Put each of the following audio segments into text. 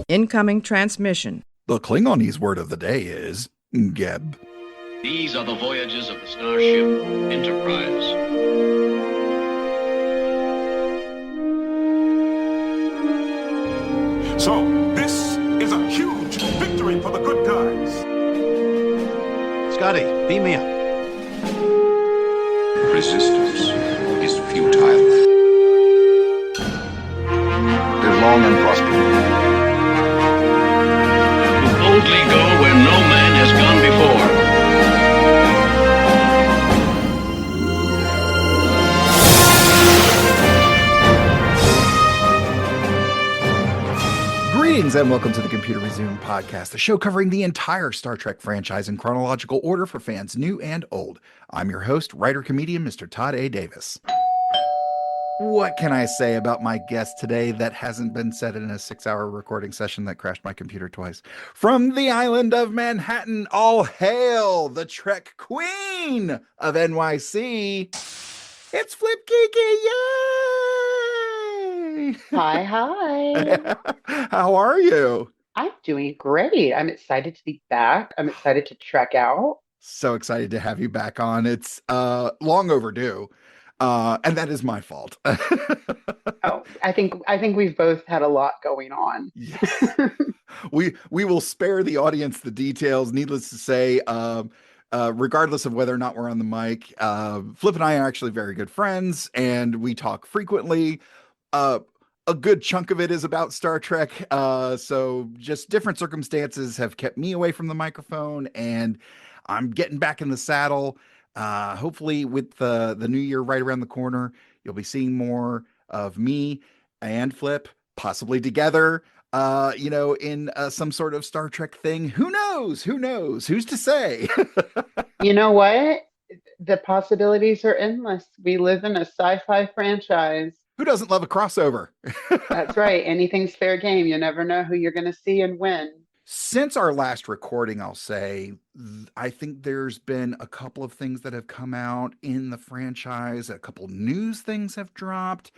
Incoming transmission. The Klingonese word of the day is Geb. These are the voyages of the starship Enterprise. So, this is a huge victory for the good guys. Scotty, beam me up. Resistance is futile. Live long and prosper. Boldly go where no man has gone before. Greetings and welcome to the Computer Resume podcast, the show covering the entire Star Trek franchise in chronological order for fans new and old. I'm your host, writer-comedian, Mr. Todd A. Davis. What can I say about my guest today that hasn't been said in a 6-hour recording session that crashed my computer twice? From the island of Manhattan, all hail the Trek Queen of NYC. It's Flippe Kikee, yay! Hi. How are you? I'm doing great. I'm excited to be back. I'm excited to trek out. So excited to have you back on. It's long overdue. And that is my fault. Oh, I think we've both had a lot going on. Yes. We will spare the audience the details. Needless to say, regardless of whether or not we're on the mic, Flip and I are actually very good friends, and we talk frequently. A good chunk of it is about Star Trek. So just different circumstances have kept me away from the microphone, and I'm getting back in the saddle. Hopefully with the new year right around the corner, you'll be seeing more of me and Flip, possibly together, in some sort of Star Trek thing. Who knows? Who's to say? You know what? The possibilities are endless. We live in a sci-fi franchise. Who doesn't love a crossover? That's right. Anything's fair game. You never know who you're going to see and when. Since our last recording, I'll say, I think there's been a couple of things that have come out in the franchise. A couple news things have dropped.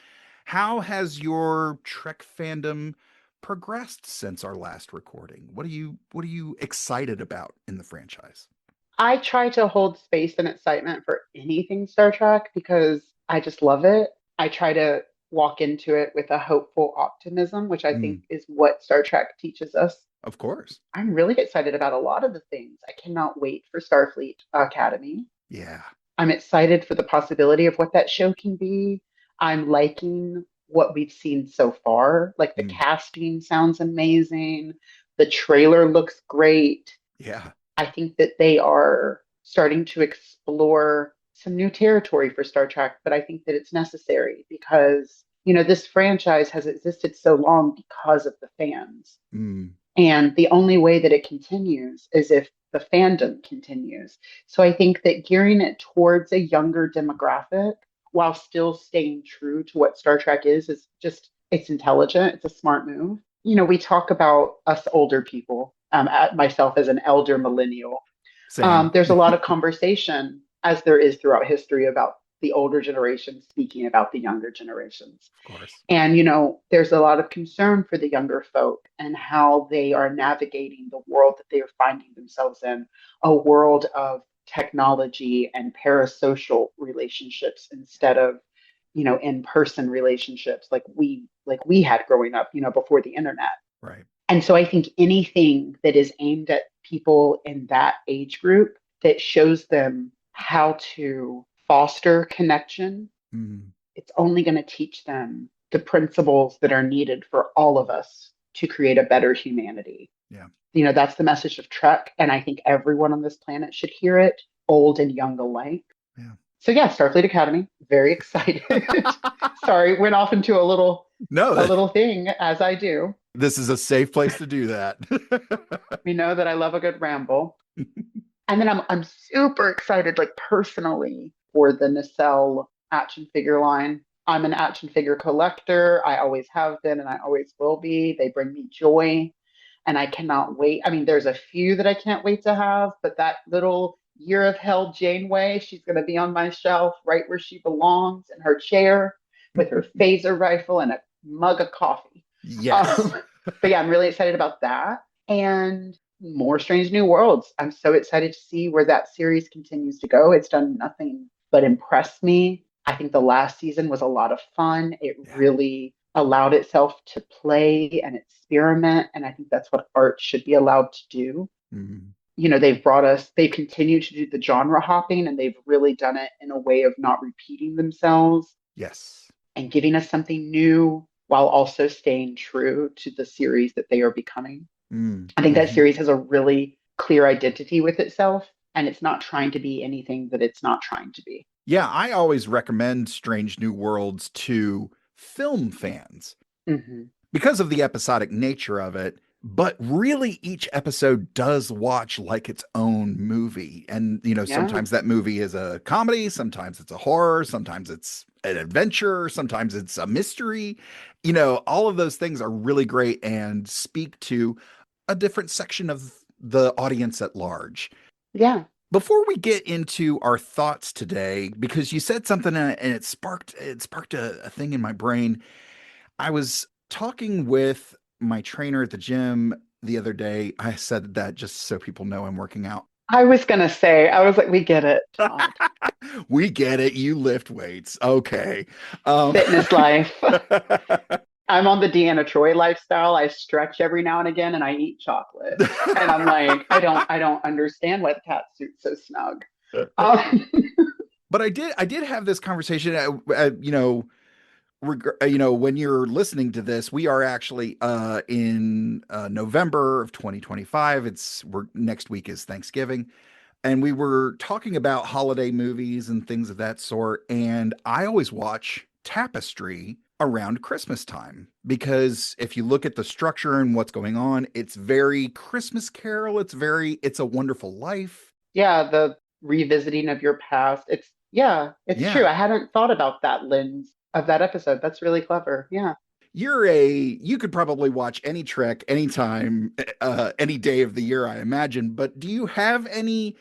How has your Trek fandom progressed since our last recording? What are you excited about in the franchise? I try to hold space and excitement for anything Star Trek because I just love it. I try to walk into it with a hopeful optimism, which I think is what Star Trek teaches us. Of course. I'm really excited about a lot of the things. I cannot wait for Starfleet Academy. Yeah. I'm excited for the possibility of what that show can be. I'm liking what we've seen so far. Like the casting sounds amazing. The trailer looks great. Yeah. I think that they are starting to explore some new territory for Star Trek, but I think that it's necessary because, this franchise has existed so long because of the fans. And the only way that it continues is if the fandom continues. So I think that gearing it towards a younger demographic while still staying true to what Star Trek is just, it's intelligent. It's a smart move. We talk about us older people, myself as an elder millennial. There's a lot of conversation, as there is throughout history, about the older generation speaking about the younger generations. Of course. And, there's a lot of concern for the younger folk and how they are navigating the world that they are finding themselves in, a world of technology and parasocial relationships instead of, in-person relationships like we had growing up, before the internet. Right. And so I think anything that is aimed at people in that age group that shows them how to foster connection, it's only going to teach them the principles that are needed for all of us to create a better humanity. Yeah. That's the message of Trek. And I think everyone on this planet should hear it, old and young alike. Yeah. So yeah, Starfleet Academy, very excited. Sorry, went off into a little thing, as I do. This is a safe place to do that. We know that I love a good ramble. And then I'm super excited, like personally, for the nacelle action figure line. I'm an action figure collector. I always have been, and I always will be. They bring me joy, and I cannot wait. I mean, there's a few that I can't wait to have, but that little Year of Hell Janeway, she's going to be on my shelf right where she belongs in her chair with her phaser rifle and a mug of coffee. Yes. But yeah, I'm really excited about that. And more Strange New Worlds. I'm so excited to see where that series continues to go. It's done nothing but impress me. I think the last season was a lot of fun. It Yeah. really allowed itself to play and experiment. And I think that's what art should be allowed to do. Mhm. You know, they've continued to do the genre hopping and they've really done it in a way of not repeating themselves Yes. and giving us something new while also staying true to the series that they are becoming. I think that Mm-hmm. series has a really clear identity with itself and it's not trying to be anything that it's not trying to be. Yeah, I always recommend Strange New Worlds to film fans Mm-hmm. because of the episodic nature of it. But really, each episode does watch like its own movie. And, Yeah. sometimes that movie is a comedy, sometimes it's a horror, sometimes it's an adventure, sometimes it's a mystery. All of those things are really great and speak to a different section of the audience at large. Yeah. Before we get into our thoughts today, because you said something and it sparked a thing in my brain. I was talking with my trainer at the gym the other day. I said that just so people know I'm working out. I was going to say, I was like, we get it, Todd. We get it. You lift weights. Okay. Um, Fitness life. I'm on the Deanna Troy lifestyle. I stretch every now and again and I eat chocolate. And I'm like, I don't understand why the cat suit's so snug. Um, but I did have this conversation. When you're listening to this, we are actually in November of 2025. We're next week is Thanksgiving, and we were talking about holiday movies and things of that sort. And I always watch Tapestry around Christmas time because if you look at the structure and what's going on, it's very Christmas Carol. It's a Wonderful Life. yeah, the revisiting of your past. It's true. Yeah. I hadn't thought about that lens of that episode. That's really clever. Yeah. You could probably watch any Trek anytime, any day of the year, I imagine. But do you have any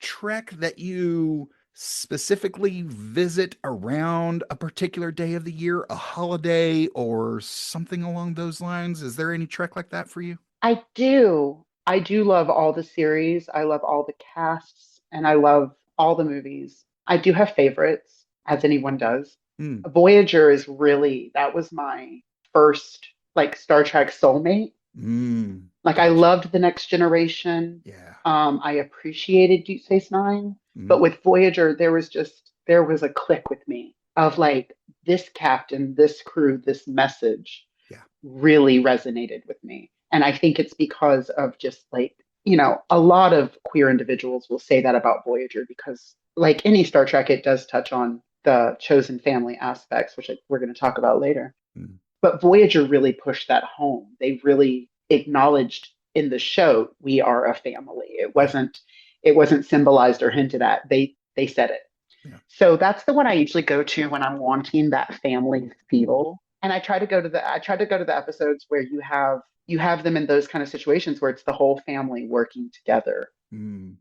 Trek that you specifically visit around a particular day of the year, a holiday, or something along those lines? Is there any Trek like that for you? I do. I do love all the series. I love all the casts and I love all the movies. I do have favorites, as anyone does. Hmm. Voyager is really, that was my first like Star Trek soulmate. Like I Gotcha. loved The Next Generation. Yeah. I appreciated Deep Space Nine, Hmm. but with Voyager, there was a click with me of like this captain, this crew, this message Yeah. really resonated with me. And I think it's because of just like, a lot of queer individuals will say that about Voyager because, like any Star Trek, it does touch on the chosen family aspects, which we're going to talk about later. Hmm. But Voyager really pushed that home. They really acknowledged in the show we are a family. Yeah. It wasn't symbolized or hinted at. They said it. Yeah. So that's the one I usually go to when I'm wanting that family feel. And I try to go to the episodes where you have them in those kind of situations where it's the whole family working together. Hmm.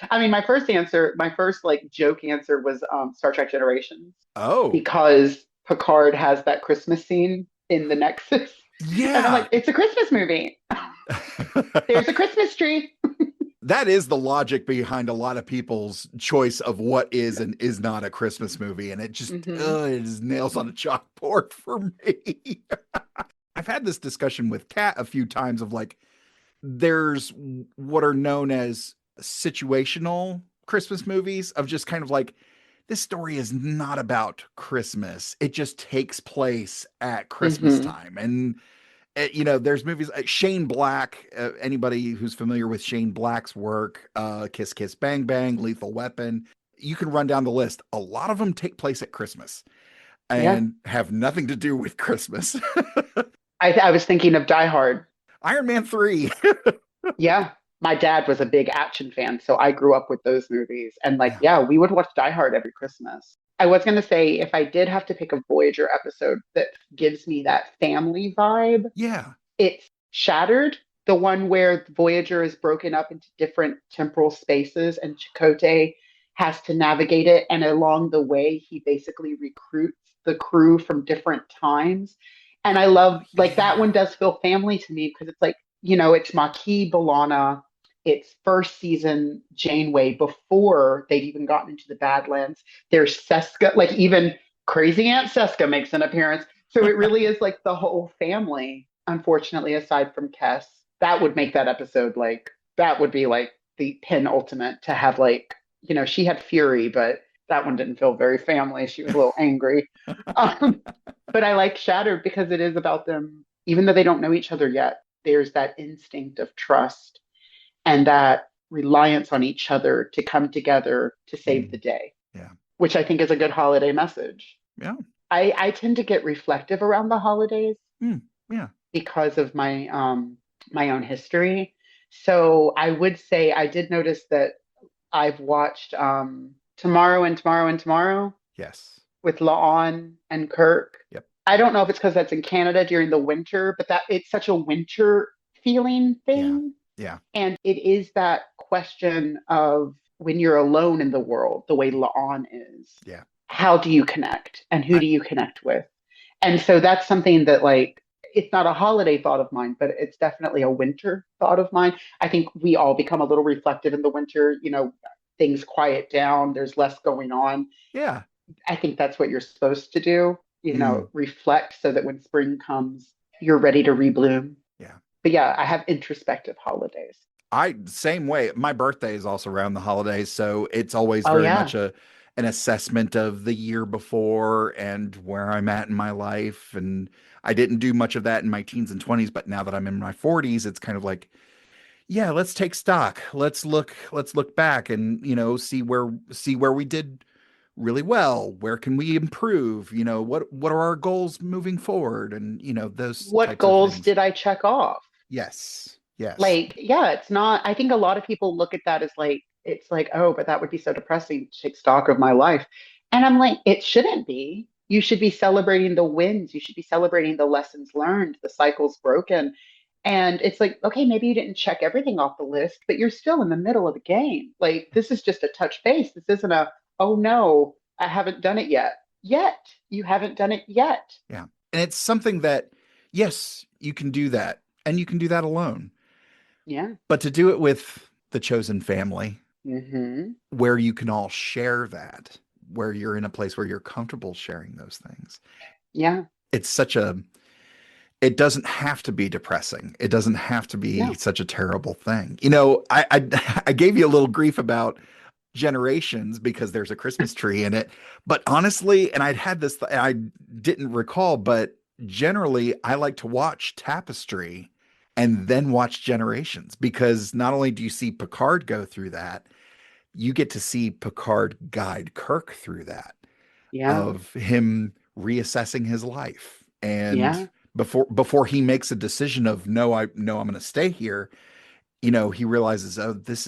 I mean, my first like joke answer was Star Trek Generations Oh, because Picard has that Christmas scene in the Nexus. And I'm yeah. like, it's a Christmas movie. There's a Christmas tree. That is the logic behind a lot of people's choice of what is and is not a Christmas movie. And Hmm. it is nails on a chalkboard for me. I've had this discussion with Kat a few times of like, there's what are known as situational Christmas movies of just kind of like, this story is not about Christmas. It just takes place at Christmas Hmm. time. And there's movies like Shane Black. Anybody who's familiar with Shane Black's work, Kiss Kiss Bang Bang, Lethal Weapon, you can run down the list. A lot of them take place at Christmas Yeah. and have nothing to do with Christmas. I was thinking of Die Hard. Iron Man 3. Yeah. My dad was a big action fan, so I grew up with those movies. And like, Yeah. yeah, we would watch Die Hard every Christmas. I was going to say, if I did have to pick a Voyager episode that gives me that family vibe, Yeah. it's Shattered, the one where Voyager is broken up into different temporal spaces and Chakotay has to navigate it. And along the way, he basically recruits the crew from different times And I love like that Yeah. one does feel family to me because it's like, it's Maquis Bolana. It's first season Janeway before they've even gotten into the Badlands. There's Seska, like even crazy Aunt Seska makes an appearance. So it really is like the whole family, unfortunately, aside from Kess. That would make that episode like that would be like the penultimate to have like, she had Fury, but that one didn't feel very family. She was a little angry. Um, but I like Shattered because it is about them, even though they don't know each other yet, there's that instinct of trust and that reliance on each other to come together to save the Mm, day, yeah. which I think is a good holiday message. Yeah. I tend to get reflective around the holidays Mm, yeah. because of my own history. So I would say I did notice that I've watched Tomorrow and Tomorrow and Tomorrow Yes. with La'an and Kirk. Yep. I don't know if it's because that's in Canada during the winter, but that it's such a winter feeling Yeah. thing. Yeah. And it is that question of when you're alone in the world, the way La'an is, Yeah. how do you connect and who I, do you connect with? And so that's something that like it's not a holiday thought of mine, but it's definitely a winter thought of mine. I think we all become a little reflective in the winter, things quiet down, there's less going on. yeah. I think that's what you're supposed to do, Mm, reflect so that when spring comes, you're ready to rebloom. yeah. But yeah, I have introspective holidays. I same way. My birthday is also around the holidays, so it's always Oh very much yeah. a an assessment of the year before and where I'm at in my life. And I didn't do much of that in my teens and 20s, but now that I'm in my 40s, it's kind of like, yeah, let's take stock. Let's look back and, see where we did really well. Where can we improve? What are our goals moving forward? And, those What types of goals things. did I check off? Yes. Yes. Like, yeah, it's not, I think a lot of people look at that as like, it's like, oh, but that would be so depressing to take stock of my life. And I'm like, it shouldn't be. You should be celebrating the wins. You should be celebrating the lessons learned, the cycles broken. And it's like, okay, maybe you didn't check everything off the list, but you're still in the middle of the game. Like, this is just a touch base. This isn't a, oh no, I haven't done it yet. Yet. You haven't done it yet. Yeah. And it's something that, yes, you can do that and you can do that alone, Yeah. but to do it with the chosen family Hmm. where you can all share that, where you're in a place where you're comfortable sharing those things. Yeah. It's such a, it doesn't have to be depressing. It doesn't have to be No. such a terrible thing. I gave you a little grief about Generations because there's a Christmas tree in it. But honestly, and I'd had this, I didn't recall, but generally I like to watch Tapestry and then watch Generations because not only do you see Picard go through that, you get to see Picard guide Kirk through that Yeah. of him reassessing his life and Yeah. before he makes a decision of no, I'm going to stay here. He realizes, oh, this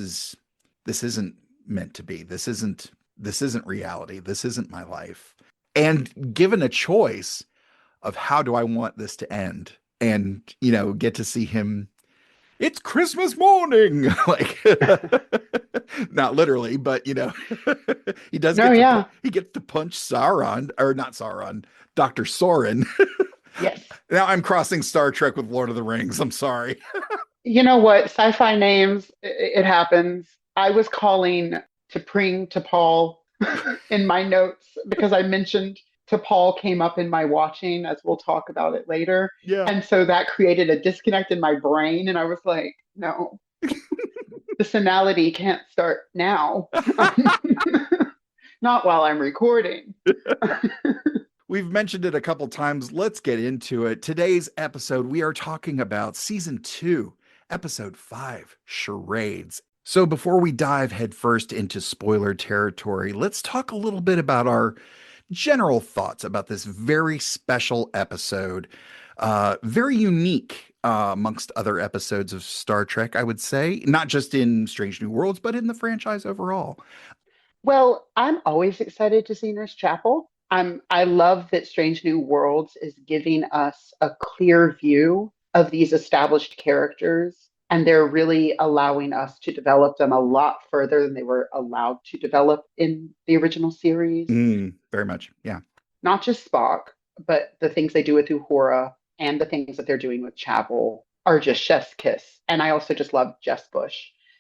isn't meant to be. This isn't reality. This isn't my life. And given a choice of how do I want this to end, and get to see him. It's Christmas morning, like not literally, but he does No, get to yeah. he gets to punch Sauron, or not Sauron, Dr. Soren. Yes. Now I'm crossing Star Trek with Lord of the Rings. I'm sorry. You know what? Sci-fi names, it happens. I was calling T'Pring to Paul in my notes because I mentioned to Paul came up in my watching, as we'll talk about it later. Yeah. And so that created a disconnect in my brain. And I was like, no, the finality can't start now. Not while I'm recording. We've mentioned it a couple times. Let's get into it. Today's episode, we are talking about season 2, episode 5, Charades. So before we dive headfirst into spoiler territory, let's talk a little bit about our general thoughts about this very special episode. Very unique amongst other episodes of Star Trek, I would say, not just in Strange New Worlds, but in the franchise overall. Well, I'm always excited to see Nurse Chapel. I love that Strange New Worlds is giving us a clear view of these established characters, and they're really allowing us to develop them a lot further than they were allowed to develop in the original series. Very much. Yeah. Not just Spock, but the things they do with Uhura. and the things that they're doing with Chapel are just chef's kiss. And I also just love Jess Bush.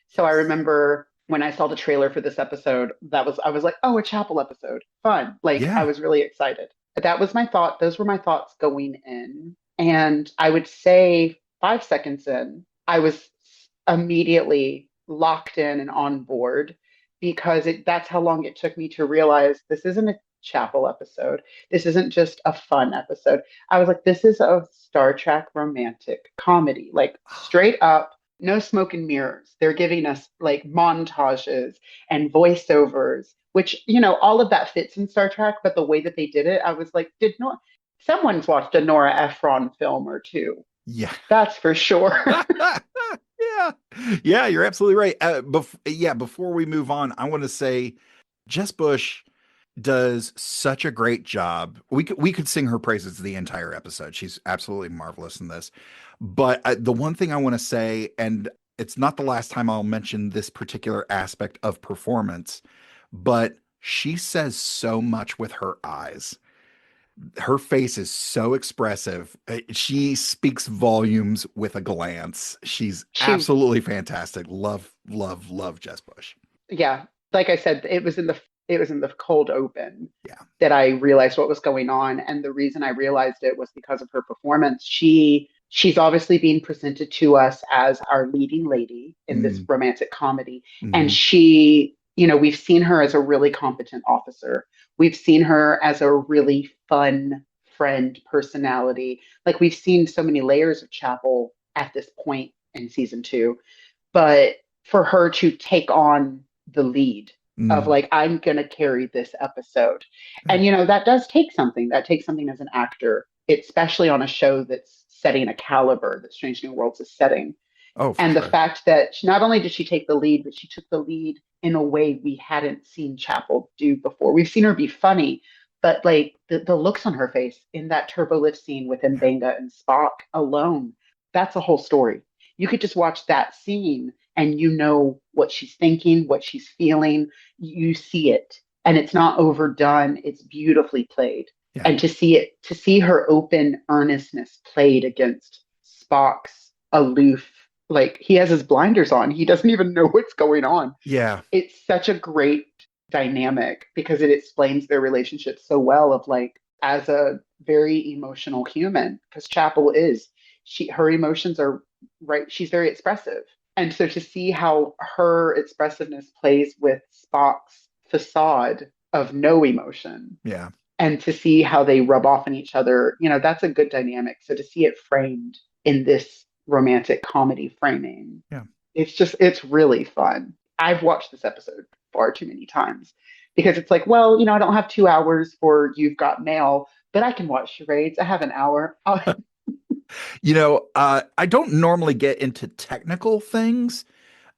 So I remember when I saw the trailer for this episode, I was like, oh, a Chapel episode. Fun. Like I Yeah. was really excited. But that was my thought. Those were my thoughts going in. And I would say 5 seconds in, I was immediately locked in and on board because that's how long it took me to realize this isn't a Chapel episode. This isn't just a fun episode. I was like, this is a Star Trek romantic comedy, like straight up, no smoke and mirrors. They're giving us like montages and voiceovers, which, all of that fits in Star Trek, but the way that they did it, I was like, someone's watched a Nora Ephron film or two. Yeah. That's for sure. Yeah. Yeah, you're absolutely right. Before we move on, I want to say Jess Bush does such a great job. We could sing her praises the entire episode. She's absolutely marvelous in this. But the one thing I want to say, and it's not the last time I'll mention this particular aspect of performance, but she says so much with her eyes. Her face is so expressive. She speaks volumes with a glance. She's She, absolutely fantastic. Love, love, love Jess Bush. yeah, like I said, it was in the cold open Yeah. that I realized what was going on, and the reason I realized it was because of her performance. She's obviously being presented to us as our leading lady in this Mm, romantic comedy, and mhm. we've seen her as a really competent officer. We've seen her as a really fun friend personality. Like we've seen so many layers of Chapel at this point in season 2, but for her to take on the lead of Mm. like, I'm going to carry this episode. And, that does take something. That takes something as an actor, especially on a show that's setting a caliber that Strange New Worlds is setting. Oh, for And the sure. fact that not only did she take the lead, but she took the lead in a way we hadn't seen Chapel do before. We've seen her be funny, but like the looks on her face in that turbo lift scene with Yeah. Mbenga and Spock alone, that's a whole story. You could just watch that scene and you know what she's thinking, what she's feeling. You see it, and it's not overdone. It's beautifully played. Yeah. And to see her open earnestness played against Spock's aloof, like he has his blinders on. He doesn't even know what's going on. Yeah. It's such a great dynamic because it explains their relationship so well of like as a very emotional human, because Chapel is, her emotions are right, she's very expressive. And so to see how her expressiveness plays with Spock's facade of no emotion, Yeah. and to see how they rub off on each other, that's a good dynamic. So to see it framed in this romantic comedy framing, Yeah. it's really fun. I've watched this episode far too many times because it's like, well, I don't have 2 hours for You've Got Mail, but I can watch Charades. I have an hour. I don't normally get into technical things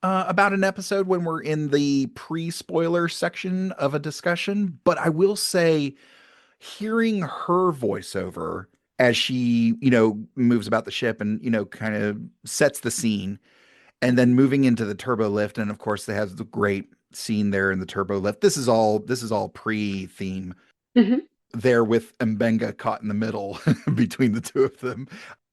about an episode when we're in the pre-spoiler section of a discussion, but I will say hearing her voiceover as she, moves about the ship and, kind of sets the scene, and then moving into the turbo lift, and of course they have the great scene there in the turbo lift. This is all pre-theme Mhm. there with Mbenga caught in the middle between the two of them.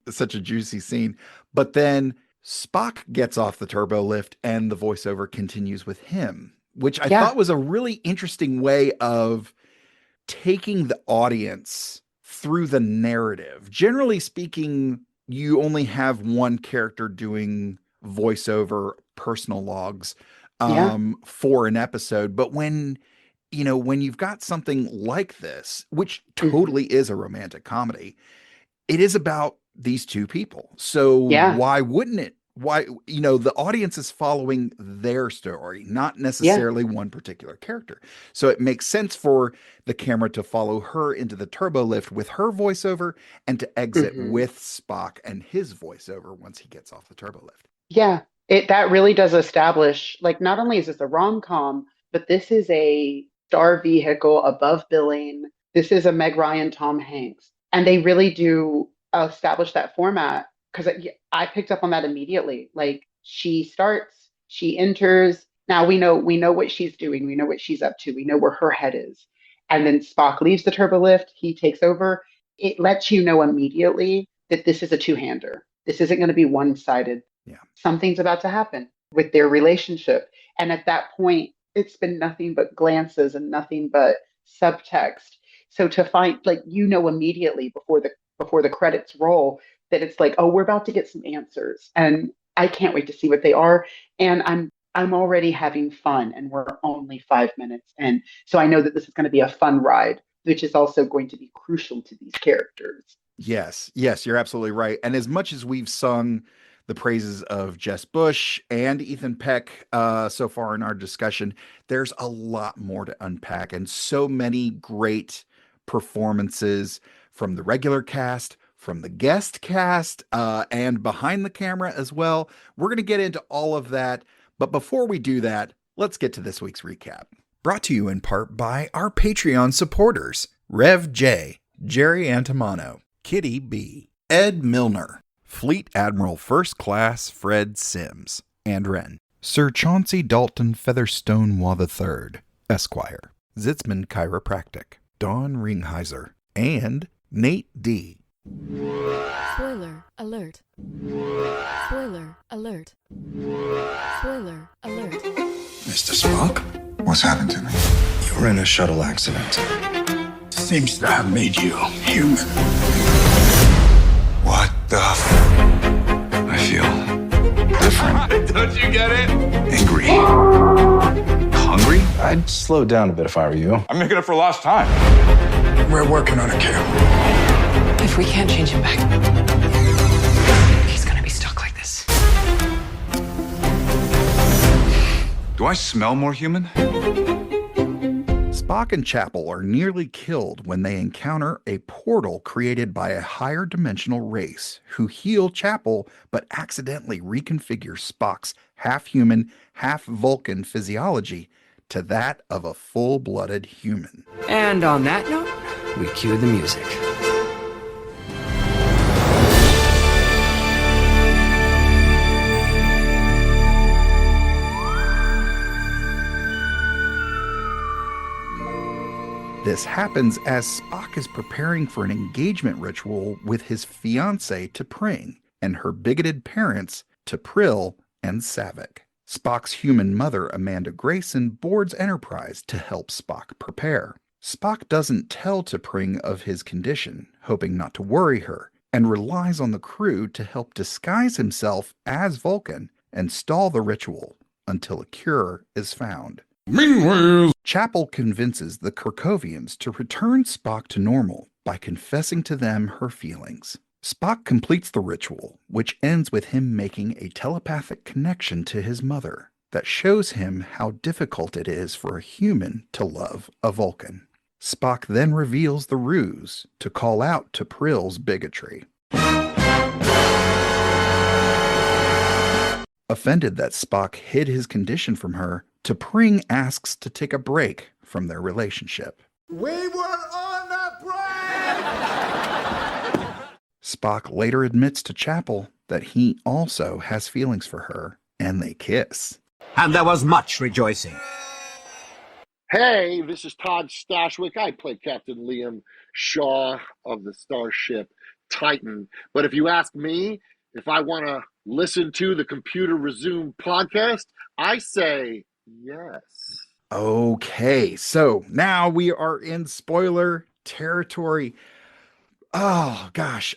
Such a juicy scene. But then Spock gets off the turbo lift and the voiceover continues with him, which I Yeah. thought was a really interesting way of taking the audience through the narrative. Generally speaking, you only have one character doing voiceover personal logs Yeah. for an episode. But when you've got something like this, which Mhm. totally is a romantic comedy, it is about these two people. So Yeah. why wouldn't it? Why, the audience is following their story, not Yeah. necessarily one particular character. So it makes sense for the camera to follow her into the turbo lift with her voiceover and to exit Mhm. with Spock and his voiceover once he gets off the turbo lift. Yeah, that really does establish, like, not only is this a rom-com, but this is a star vehicle above billing. This is a Meg Ryan, Tom Hanks, and they really do establish that format because I picked up on that immediately. Like, she starts, she enters. Now we know what she's doing. We know what she's up to. We know where her head is, and then Spock leaves the turbo lift. He takes over. It lets you know immediately that this is a two-hander. This isn't going to be one-sided. Yeah. Something's about to happen with their relationship. And at that point, it's been nothing but glances and nothing but subtext. So to find, like, immediately before the credits roll that it's like, oh, we're about to get some answers, and I can't wait to see what they are. And I'm already having fun, and we're only 5 minutes in, so I know that this is going to be a fun ride, which is also going to be crucial to these characters. Yes, you're absolutely right. And as much as we've sung the praises of Jess Bush and Ethan Peck so far in our discussion, there's a lot more to unpack, and so many great performances from the regular cast, from the guest cast, and behind the camera as well. We're going to get into all of that. But before we do that, let's get to this week's recap. Brought to you in part by our Patreon supporters, Rev J, Jerry Antimano, Kitty B, Ed Milner, Fleet Admiral First Class Fred Sims, and Wren, Sir Chauncey Dalton Featherstone Waugh III, Esquire, Zitzman Chiropractic, Dawn Ringheiser, and Nate D. Spoiler alert. Spoiler alert. Spoiler alert. Mr. Spock, What's happened to me? you were in a shuttle accident. Seems to have made you human. What the I feel different. Don't you get it? Angry. Hungry? I'd slow down a bit if I were you. I'm making it for last time. We're working on a cure. If we can't change him back, he's gonna be stuck like this. Do I smell more human? Spock and Chapel are nearly killed when they encounter a portal created by a higher dimensional race who heal Chapel but accidentally reconfigure Spock's half-human, half-Vulcan physiology to that of a full-blooded human. And on that note, we cue the music. This happens as Spock is preparing for an engagement ritual with his fiancée T'Pring and her bigoted parents T'Pril and Saavik. Spock's human mother Amanda Grayson boards Enterprise to help Spock prepare. Spock doesn't tell T'Pring of his condition, hoping not to worry her, and relies on the crew to help disguise himself as Vulcan and stall the ritual until a cure is found. Meanwhile, Chapel convinces the Kerkovians to return Spock to normal by confessing to them her feelings. Spock completes the ritual, which ends with him making a telepathic connection to his mother that shows him how difficult it is for a human to love a Vulcan. Spock then reveals the ruse to call out to Pril's bigotry. Offended that Spock hid his condition from her, T'Pring asks to take a break from their relationship. we were on a break! Spock later admits to Chapel that he also has feelings for her, and they kiss. And there was much rejoicing. Hey, this is Todd Stashwick. I play Captain Liam Shaw of the starship Titan. But if you ask me if I want to listen to the Computer Resume podcast, I say yes. Okay, so now we are in spoiler territory. Oh gosh,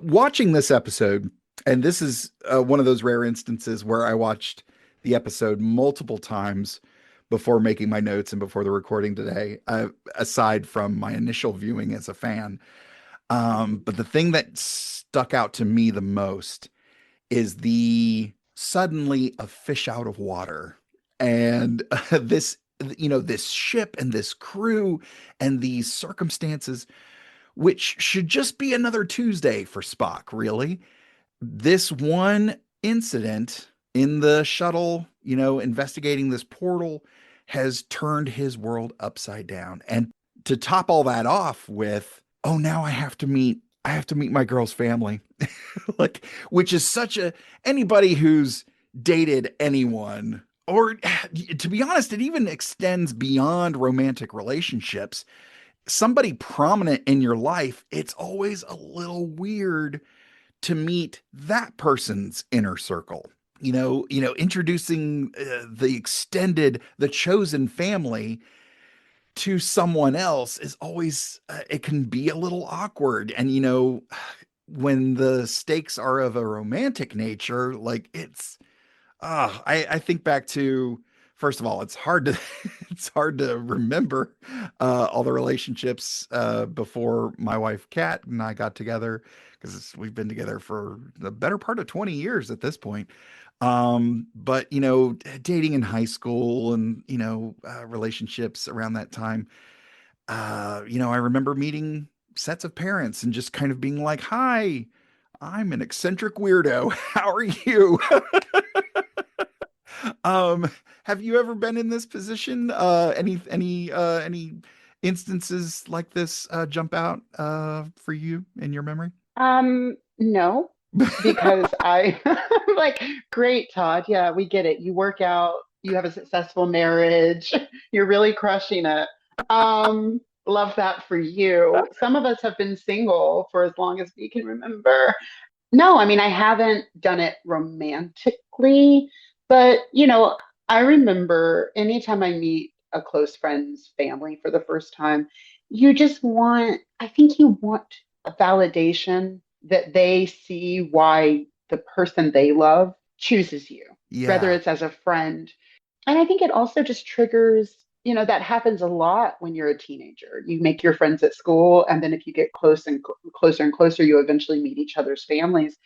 watching this episode, and this is one of those rare instances where I watched the episode multiple times before making my notes and before the recording today, aside from my initial viewing as a fan. But the thing that stuck out to me the most is the suddenly a fish out of water, and this ship and this crew and these circumstances, which should just be another Tuesday for Spock, really. This one incident in the shuttle, investigating this portal, has turned his world upside down. And to top all that off with, oh, now I have to meet my girl's family. Which is anybody who's dated anyone, or to be honest, it even extends beyond romantic relationships. somebody prominent in your life, it's always a little weird to meet that person's inner circle. Introducing the chosen family to someone else is always, it can be a little awkward. And, when the stakes are of a romantic nature, like I think back to, first of all, it's hard to it's hard to remember all the relationships before my wife Kat and I got together, because we've been together for the better part of 20 years at this point. But dating in high school and relationships around that time, I remember meeting sets of parents and just kind of being like, "Hi, I'm an eccentric weirdo. How are you?" Have you ever been in this position? Any instances like this jump out for you in your memory? No, because I like, great, Todd. Yeah, we get it. You work out, you have a successful marriage, you're really crushing it. Love that for you. Some of us have been single for as long as we can remember. No, I mean, I haven't done it romantically, but I remember anytime I meet a close friend's family for the first time, I think you want a validation that they see why the person they love chooses you, whether Yeah. it's as a friend. And I think it also just triggers, that happens a lot when you're a teenager. You make your friends at school, and then if you get closer and closer, you eventually meet each other's families.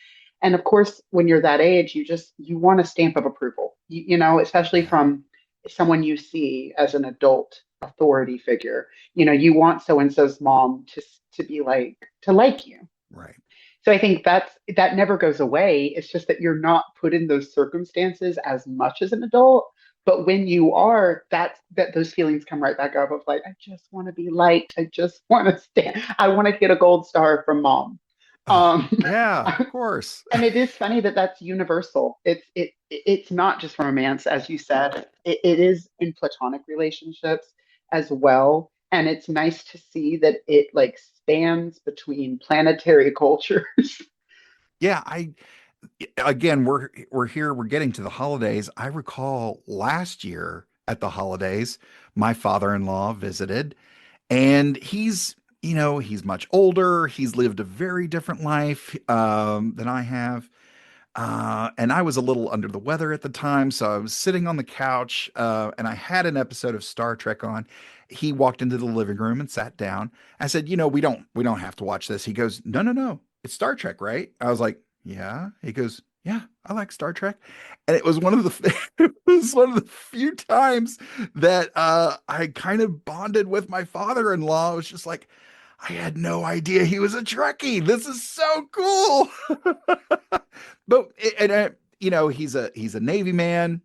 And of course, when you're that age, you want a stamp of approval, especially Yeah. from someone you see as an adult authority figure. You want so and so's mom to be to like you. Right. So I think that never goes away. It's just that you're not put in those circumstances as much as an adult. But when you are, that those feelings come right back up of like, I just want to be liked. I just want to stand. I want to get a gold star from mom. Oh, Um, yeah, of course. and it is funny that that's universal. It's not just romance, as you said. It is in platonic relationships as well. And it's nice to see that it like spans between planetary cultures. Yeah, again, we're here, we're getting to the holidays. I recall last year at the holidays, my father-in-law visited, and he's much older. He's lived a very different life than I have. And I was a little under the weather at the time, so I was sitting on the couch, and I had an episode of Star Trek on. He walked into the living room and sat down. I said, we don't have to watch this." He goes, "No, no, no, it's Star Trek, right?" I was like, "Yeah." He goes, "Yeah, I like Star Trek," and it was one of the it was one of the few times that I kind of bonded with my father-in-law. It was just like, I had no idea he was a Trekkie. This is so cool. But he's a Navy man.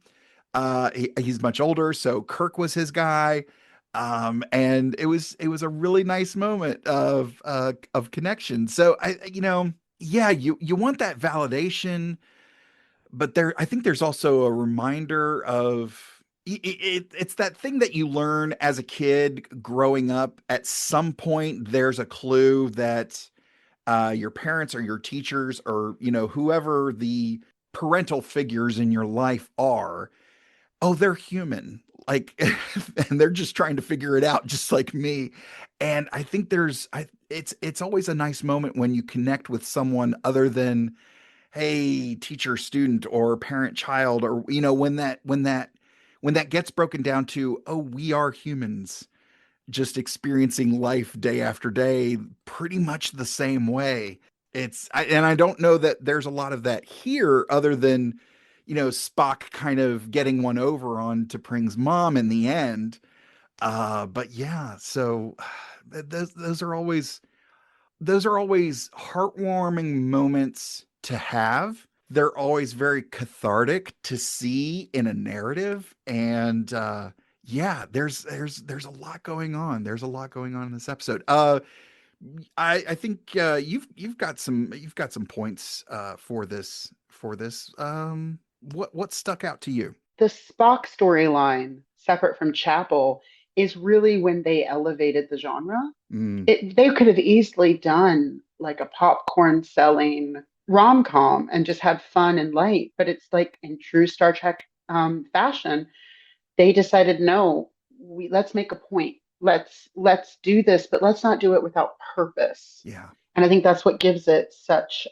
He's much older, so Kirk was his guy. And it was a really nice moment of connection. So yeah, you want that validation, but I think there's also a reminder of it's that thing that you learn as a kid growing up. At some point, there's a clue that your parents or your teachers or whoever the parental figures in your life are, oh, they're human, like, and they're just trying to figure it out just like me. And I think it's always a nice moment when you connect with someone other than, hey, teacher student or parent child, or when that gets broken down to, oh, we are humans just experiencing life day after day pretty much the same way. And I don't know that there's a lot of that here, other than Spock kind of getting one over on T'Pring's mom in the end. But yeah, so those are always heartwarming moments to have. They're always very cathartic to see in a narrative. And yeah, there's a lot going on. There's a lot going on in this episode. I think you've got some points for this. What stuck out to you? The Spock storyline, separate from Chapel, is really when they elevated the genre. Mm. They could have easily done like a popcorn selling rom-com and just had fun and light, but it's like in true Star Trek fashion, they decided no, let's make a point. Let's do this, but let's not do it without purpose. Yeah. And I think that's what gives it such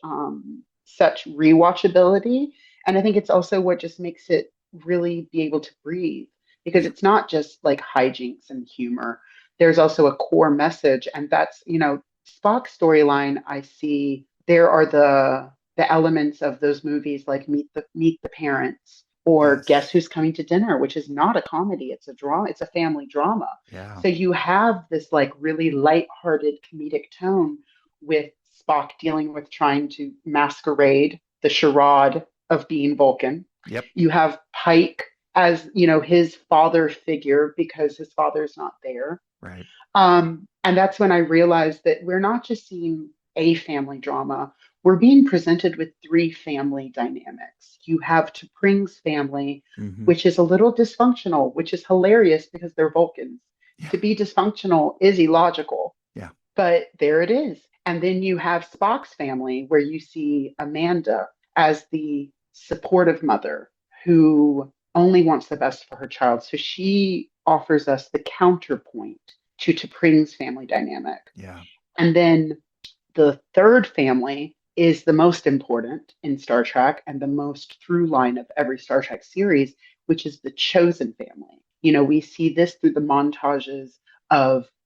rewatchability. And I think it's also what just makes it really be able to breathe, because it's not just like hijinks and humor. There's also a core message, and that's, Spock's storyline. I see there are the elements of those movies like Meet the Parents, or Yes. Guess Who's Coming to Dinner, which is not a comedy, it's a drama, it's a family drama. Yeah. So you have this like really lighthearted comedic tone with Spock dealing with trying to masquerade the charade of being Vulcan. Yep. You have Pike as, his father figure because his father's not there. Right. And that's when I realized that we're not just seeing a family drama, we're being presented with three family dynamics. You have T'Pring's family, Mhm. which is a little dysfunctional, which is hilarious because they're Vulcans. Yeah. To be dysfunctional is illogical. Yeah. But there it is. And then you have Spock's family, where you see Amanda as the supportive mother who only wants the best for her child. So she offers us the counterpoint to T'Pring's family dynamic. Yeah. And then the third family is the most important in Star Trek and the most through line of every Star Trek series, which is the chosen family. We see this through the montages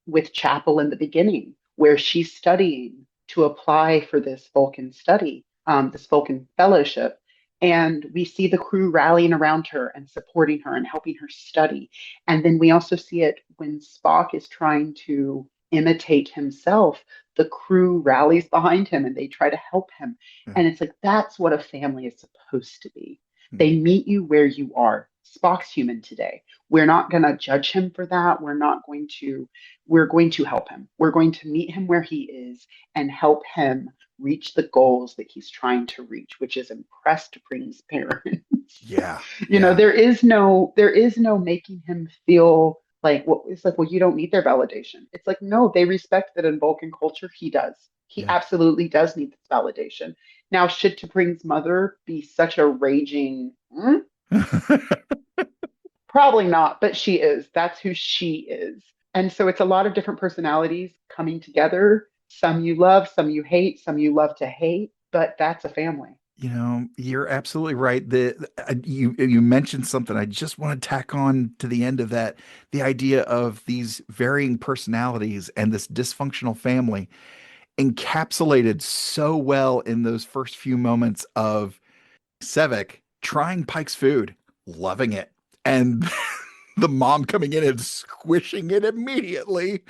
with Chapel in the beginning, where she's studying to apply for this Vulcan study, this Vulcan fellowship. And we see the crew rallying around her and supporting her and helping her study. And then we also see it when Spock is trying to imitate himself. The crew rallies behind him and they try to help him. Yeah. And it's like, that's what a family is supposed to be. They meet you where you are. Spock's human today. We're not going to judge him for that. We're going to help him. We're going to meet him where he is and help him reach the goals that he's trying to reach, which is impress T'Pring's parents. Yeah. There is no making him feel like, it's like, well, you don't need their validation. It's like, no, they respect that in Vulcan culture, he does. He absolutely does need this validation. Now, should T'Pring's mother be such a raging, probably not, but she is. That's who she is. And so it's a lot of different personalities coming together. Some you love, some you hate, some you love to hate, but that's a family. You're absolutely right. You mentioned something I just want to tack on to the end of that. The idea of these varying personalities and this dysfunctional family encapsulated so well in those first few moments of Sevek trying Pike's food, loving it, and the mom coming in and squishing it immediately.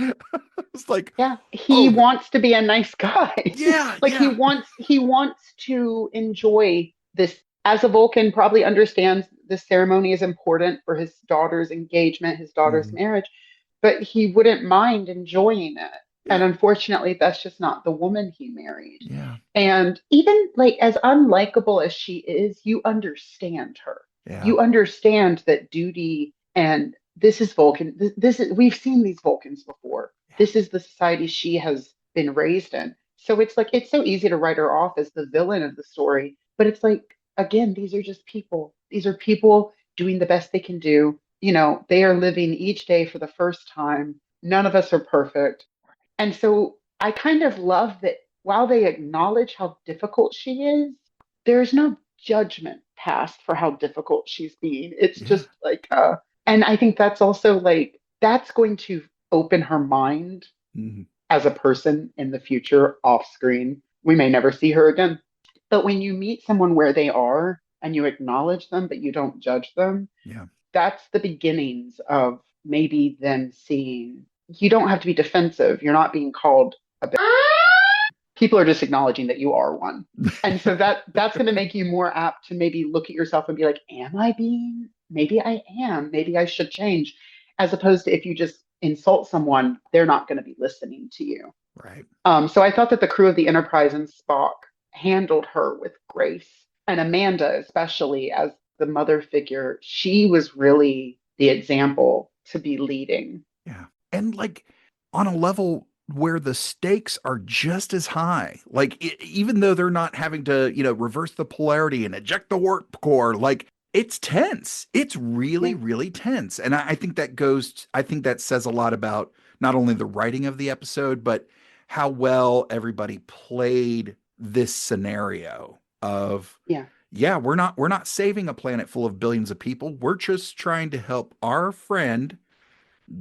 It's like, he wants to be a nice guy. Yeah. He wants to enjoy this. As a Vulcan, probably understands this ceremony is important for his daughter's engagement, his daughter's marriage, but he wouldn't mind enjoying it. And unfortunately, that's just not the woman he married. Yeah. And even like as unlikable as she is, you understand her. Yeah. You understand that duty, and this is Vulcan. We've seen these Vulcans before. This is the society she has been raised in. So it's like, it's so easy to write her off as the villain of the story. But it's like, again, these are just people. These are people doing the best they can do. They are living each day for the first time. None of us are perfect. And so I kind of love that while they acknowledge how difficult she is, there's no judgment passed for how difficult she's being. It's just like, and I think that's also like, that's going to open her mind as a person in the future off screen. We may never see her again. But when you meet someone where they are and you acknowledge them, but you don't judge them, that's the beginnings of maybe them seeing. You don't have to be defensive. You're not being called a bitch. People are just acknowledging that you are one. And so that's going to make you more apt to maybe look at yourself and be like, am I being? Maybe I am. Maybe I should change. As opposed to if you just insult someone, they're not going to be listening to you. Right. So I thought that the crew of the Enterprise and Spock handled her with grace. And Amanda, especially as the mother figure, she was really the example to be leading. Yeah. And like on a level where the stakes are just as high, like even though they're not having to, reverse the polarity and eject the warp core, like it's tense. It's really, Yeah. really tense. And I think I think that says a lot about not only the writing of the episode, but how well everybody played this scenario of, Yeah. yeah, we're not saving a planet full of billions of people. We're just trying to help our friend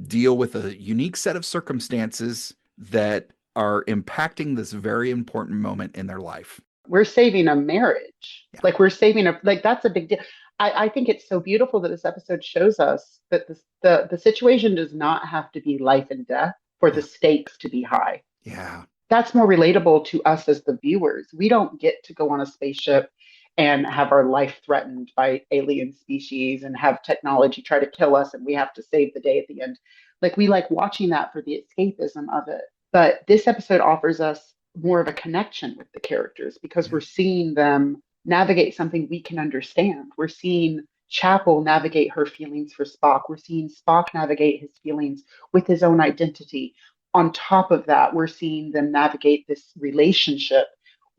deal with a unique set of circumstances that are impacting this very important moment in their life. We're saving a marriage. Yeah. Like we're saving like that's a big deal. I think it's so beautiful that this episode shows us that the situation does not have to be life and death for the stakes to be high. Yeah. That's more relatable to us as the viewers. We don't get to go on a spaceship and have our life threatened by alien species and have technology try to kill us and we have to save the day at the end. Like we like watching that for the escapism of it. But this episode offers us more of a connection with the characters because we're seeing them navigate something we can understand. We're seeing Chapel navigate her feelings for Spock. We're seeing Spock navigate his feelings with his own identity. On top of that, we're seeing them navigate this relationship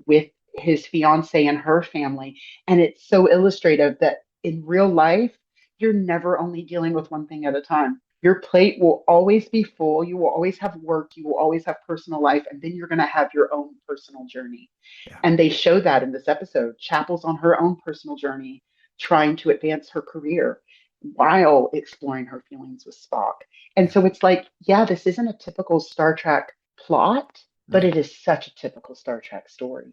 with his fiance and her family. And it's so illustrative that in real life, you're never only dealing with one thing at a time. Your plate will always be full. You will always have work. You will always have personal life. And then you're going to have your own personal journey. Yeah. And they show that in this episode. Chapel's on her own personal journey, trying to advance her career while exploring her feelings with Spock. And so it's like, yeah, this isn't a typical Star Trek plot, but it is such a typical Star Trek story.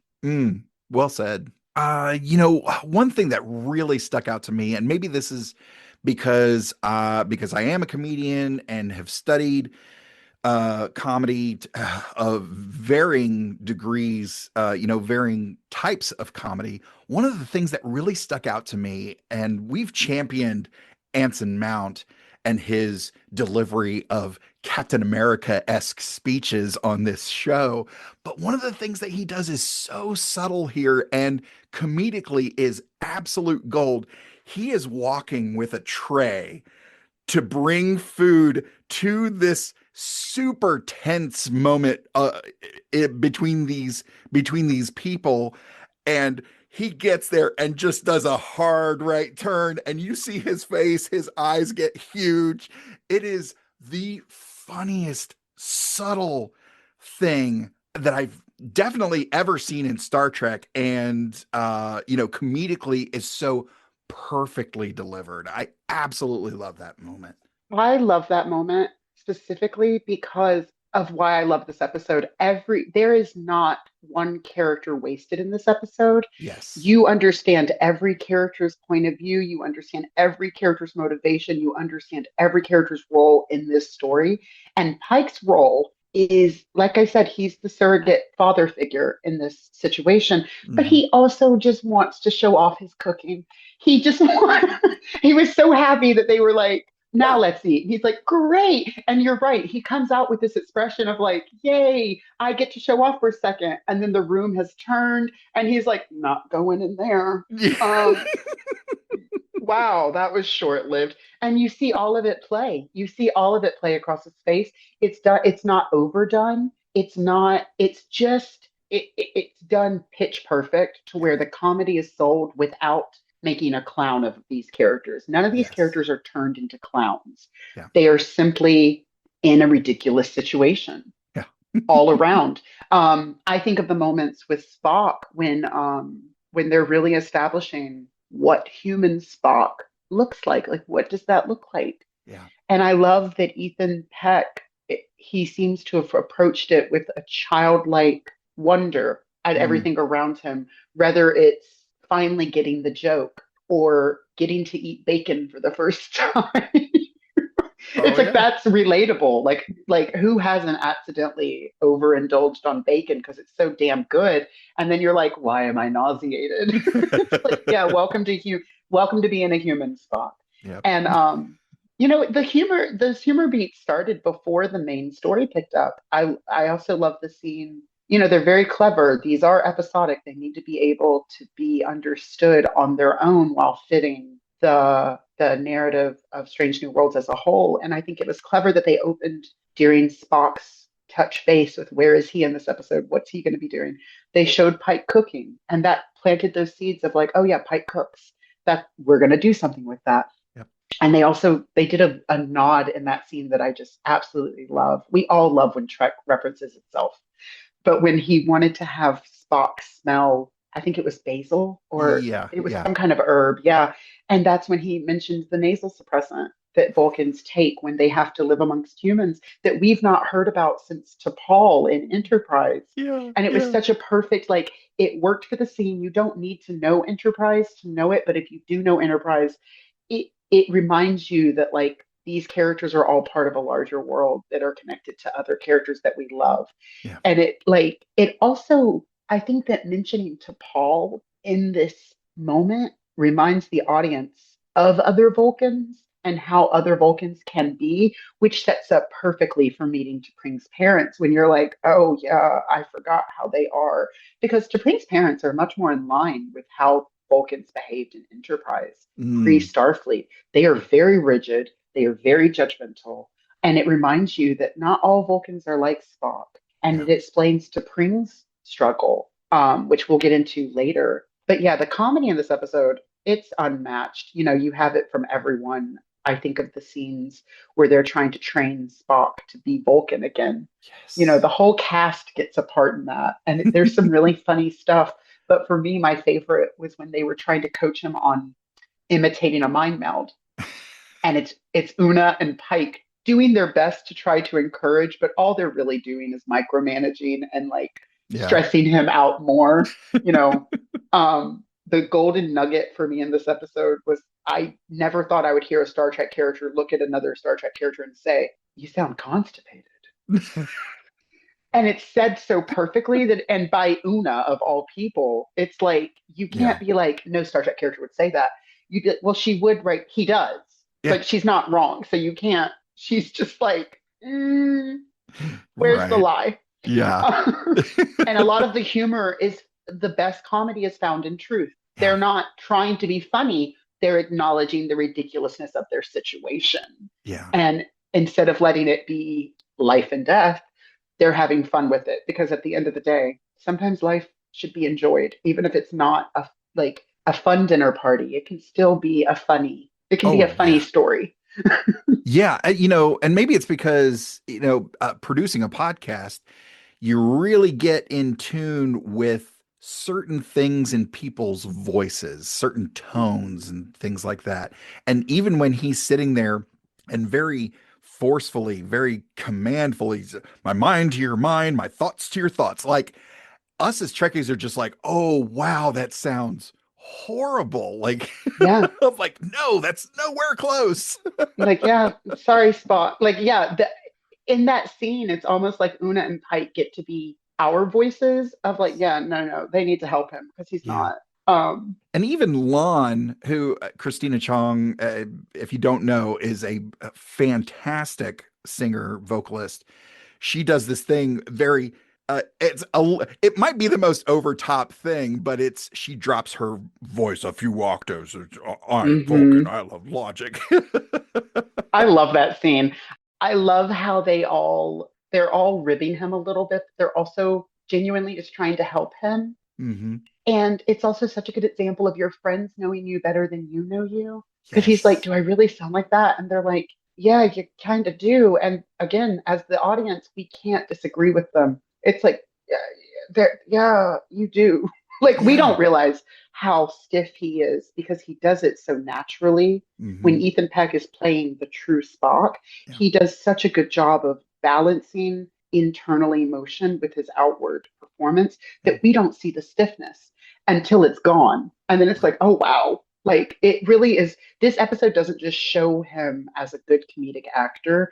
Well said. One thing that really stuck out to me, and maybe this is because I am a comedian and have studied comedy of varying degrees, varying types of comedy. One of the things that really stuck out to me, and we've championed Anson Mount and his delivery of Captain America-esque speeches on this show. But one of the things that he does is so subtle here and comedically is absolute gold. He is walking with a tray to bring food to this super tense moment between these people, and he gets there and just does a hard right turn, and you see his face, his eyes get huge. It is the funniest subtle thing that I've definitely ever seen in Star Trek, and comedically is so perfectly delivered. I absolutely love that moment. I love that moment specifically because of why I love this episode. There is not one character wasted in this episode. Yes. You understand every character's point of view. You understand every character's motivation. You understand every character's role in this story. And Pike's role is, like I said, he's the surrogate father figure in this situation, but he also just wants to show off his cooking. He was so happy that they were like, now let's eat. He's like, great. And you're right. He comes out with this expression of like, yay, I get to show off for a second. And then the room has turned and he's like, not going in there. Wow, that was short-lived. And you see all of it play. You see all of it play across his face. It's done. It's not overdone. It's not. It's just. It's done pitch perfect to where the comedy is sold without making a clown of these characters. None of these characters are turned into clowns. Yeah. They are simply in a ridiculous situation. Yeah. All around. I think of the moments with Spock when they're really establishing what human Spock looks like. Like, what does that look like? Yeah. And I love that Ethan Peck, he seems to have approached it with a childlike wonder at everything around him, whether it's finally getting the joke or getting to eat bacon for the first time. It's like, that's relatable. Like who hasn't accidentally overindulged on bacon because it's so damn good, and then you're like, why am I nauseated? It's like, yeah, welcome to being a human, Spock. Yep. And the humor beat started before the main story picked up. I also love the scene. They're very clever. These are episodic. They need to be able to be understood on their own while fitting the narrative of Strange New Worlds as a whole. And I think it was clever that they opened during Spock's touch base with where is he in this episode? What's he going to be doing? They showed Pike cooking, and that planted those seeds of like, oh yeah, Pike cooks. That we're going to do something with that. Yep. And they did a nod in that scene that I just absolutely love. We all love when Trek references itself. But when he wanted to have Spock smell, I think it was basil or it was some kind of herb. Yeah. And that's when he mentioned the nasal suppressant that Vulcans take when they have to live amongst humans that we've not heard about since T'Pol in Enterprise. Yeah. And it was such a perfect, like, it worked for the scene. You don't need to know Enterprise to know it. But if you do know Enterprise, it reminds you that, like, these characters are all part of a larger world that are connected to other characters that we love. Yeah. And it also, I think that mentioning T'Pol in this moment reminds the audience of other Vulcans and how other Vulcans can be, which sets up perfectly for meeting T'Pring's parents when you're like, oh yeah, I forgot how they are. Because T'Pring's parents are much more in line with how Vulcans behaved in Enterprise pre-Starfleet. They are very rigid. They are very judgmental. And it reminds you that not all Vulcans are like Spock. And it explains T'Pring's struggle, which we'll get into later. But yeah, the comedy in this episode, it's unmatched. You know, you have it from everyone. I think of the scenes where they're trying to train Spock to be Vulcan again. Yes. You know, the whole cast gets a part in that. And there's some really funny stuff. But for me, my favorite was when they were trying to coach him on imitating a mind meld. And it's Una and Pike doing their best to try to encourage, but all they're really doing is micromanaging and like stressing him out more. You know, the golden nugget for me in this episode was I never thought I would hear a Star Trek character look at another Star Trek character and say, "You sound constipated." And it's said so perfectly that, and by Una of all people, it's like, you can't be like, no Star Trek character would say that. You'd be like, well, she would, right? He does. Yeah. Like, she's not wrong. So you can't, she's just like, where's the lie? Yeah. And a lot of the humor is, the best comedy is found in truth. Yeah. They're not trying to be funny. They're acknowledging the ridiculousness of their situation. Yeah. And instead of letting it be life and death, they're having fun with it, because at the end of the day, sometimes life should be enjoyed, even if it's not a fun dinner party. It can still be it can be a funny story. Yeah. You know, and maybe it's because, you know, producing a podcast, you really get in tune with certain things in people's voices, certain tones and things like that. And even when he's sitting there and very forcefully, very commandfully, my mind to your mind, my thoughts to your thoughts. Like, us as Trekkies are just like, oh wow, that sounds horrible. Like, yeah, I'm like, no, that's nowhere close. Like, yeah, sorry, Spock. Like, yeah, in that scene, it's almost like Una and Pike get to be our voices of like, yeah, no, they need to help him because he's not. And even Lon, who Christina Chong, if you don't know, is a fantastic singer vocalist. She does this thing very. It might be the most over top thing, but she drops her voice a few octaves. I'm Vulcan. I love logic. I love that scene. I love how they're all ribbing him a little bit. They're also genuinely just trying to help him. Mm-hmm. And it's also such a good example of your friends knowing you better than you know you. Because he's like, do I really sound like that? And they're like, yeah, you kind of do. And again, as the audience, we can't disagree with them. It's like, yeah, you do. Like, we don't realize how stiff he is because he does it so naturally. Mm-hmm. When Ethan Peck is playing the true Spock, he does such a good job of balancing internal emotion with his outward performance that we don't see the stiffness until it's gone. And then it's like, oh, wow. Like, it really is. This episode doesn't just show him as a good comedic actor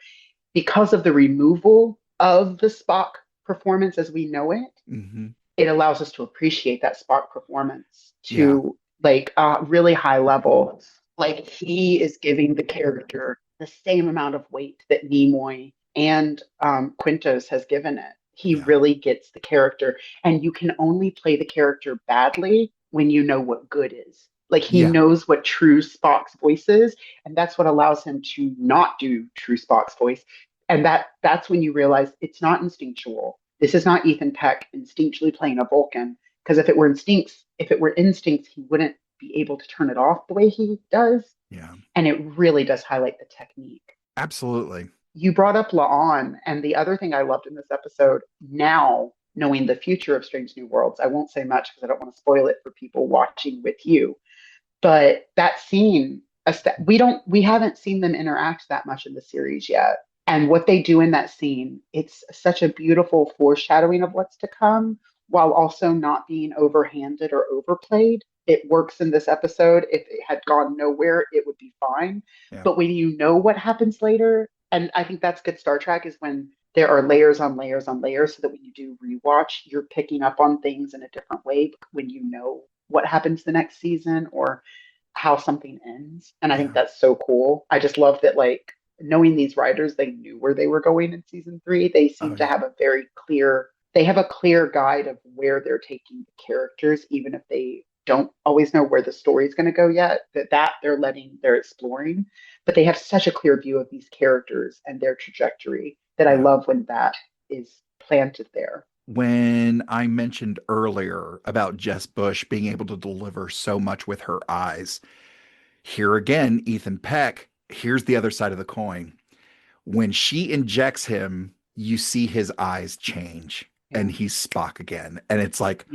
because of the removal of the Spock performance as we know it. Mm-hmm. It allows us to appreciate that Spock performance to like really high level. Like, he is giving the character the same amount of weight that Nimoy and Quintos has given it. He really gets the character, and you can only play the character badly when you know what good is. Like he Yeah. knows what true Spock's voice is, and that's what allows him to not do true Spock's voice. And that's when you realize it's not instinctual. This is not Ethan Peck instinctually playing a Vulcan. Because if it were instincts, he wouldn't be able to turn it off the way he does. Yeah. And it really does highlight the technique. Absolutely. You brought up La'an, and the other thing I loved in this episode, now knowing the future of Strange New Worlds, I won't say much because I don't want to spoil it for people watching with you. But that scene, we haven't seen them interact that much in the series yet. And what they do in that scene, it's such a beautiful foreshadowing of what's to come, while also not being overhanded or overplayed. It works in this episode. If it had gone nowhere, it would be fine. Yeah. But when you know what happens later, and I think that's good Star Trek, is when there are layers on layers on layers, so that when you do rewatch, you're picking up on things in a different way when you know what happens the next season or how something ends. And I think that's so cool. I just love that, like, knowing these writers, they knew where they were going in season 3. They seem to have a very clear, they have a clear guide of where they're taking the characters, even if they don't always know where the story is going to go yet, that they're exploring, but they have such a clear view of these characters and their trajectory that I love when that is planted there. When I mentioned earlier about Jess Bush being able to deliver so much with her eyes, here again, Ethan Peck, here's the other side of the coin. When she injects him, you see his eyes change and he's Spock again. And it's like,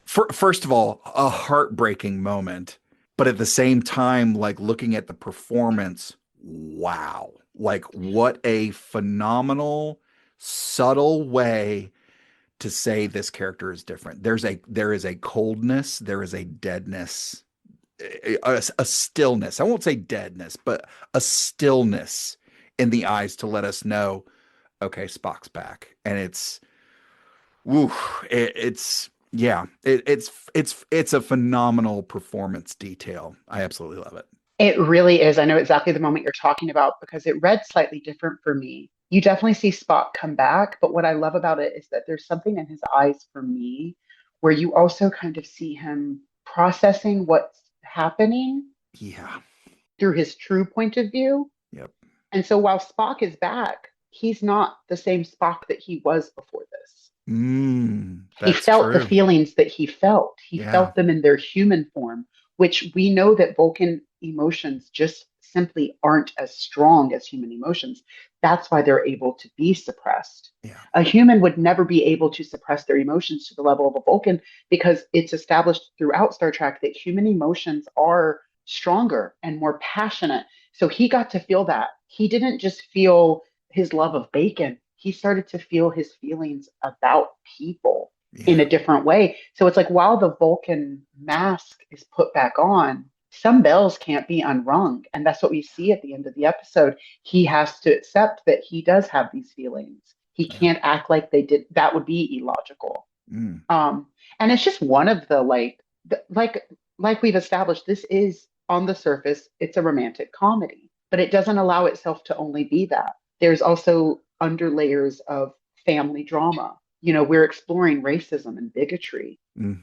first of all, a heartbreaking moment, but at the same time, like looking at the performance, wow, like what a phenomenal, subtle way to say this character is different. There is a coldness, there is a deadness, a stillness. I won't say deadness, but a stillness in the eyes to let us know, okay, Spock's back. And it's a phenomenal performance detail. I absolutely love it. It really is. I know exactly the moment you're talking about because it read slightly different for me. You definitely see Spock come back, but what I love about it is that there's something in his eyes for me where you also kind of see him processing what's happening through his true point of view. Yep. And so while Spock is back, he's not the same Spock that he was before this. He felt the feelings that he felt. He felt them in their human form, which we know that Vulcan emotions just simply aren't as strong as human emotions. That's why they're able to be suppressed. A human would never be able to suppress their emotions to the level of a Vulcan because it's established throughout Star Trek that human emotions are stronger and more passionate. So he got to feel that. He didn't just feel his love of bacon. He started to feel his feelings about people in a different way. So it's like while the Vulcan mask is put back on, some bells can't be unrung. And that's what we see at the end of the episode. He has to accept that he does have these feelings. He can't act like they did. That would be illogical. And it's just one of the like we've established, this is on the surface, it's a romantic comedy, but it doesn't allow itself to only be that. There's also underlayers of family drama. You know, we're exploring racism and bigotry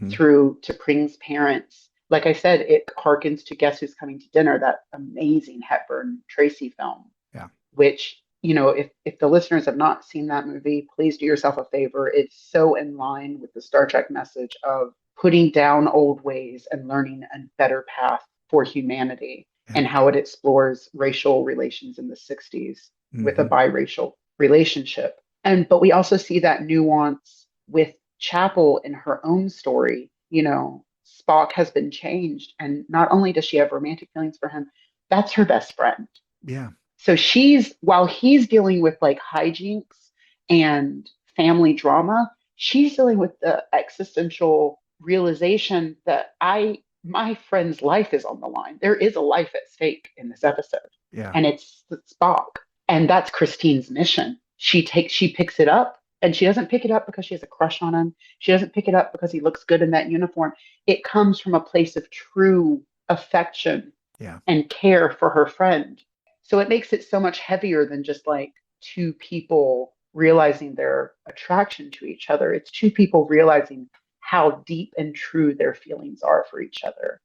through T'Pring's parents. Like I said, it harkens to Guess Who's Coming to Dinner, that amazing Hepburn Tracy film. Yeah. Which, you know, if the listeners have not seen that movie, please do yourself a favor. It's so in line with the Star Trek message of putting down old ways and learning a better path for humanity, and how it explores racial relations in the 60s with a biracial relationship. But we also see that nuance with Chapel in her own story. You know, Spock has been changed, and not only does she have romantic feelings for him, that's her best friend. Yeah. So while he's dealing with like hijinks and family drama, she's dealing with the existential realization that my friend's life is on the line. There is a life at stake in this episode. Yeah. And it's Spock. And that's Christine's mission. She picks it up, and she doesn't pick it up because she has a crush on him. She doesn't pick it up because he looks good in that uniform. It comes from a place of true affection and care for her friend. So it makes it so much heavier than just like two people realizing their attraction to each other. It's two people realizing how deep and true their feelings are for each other.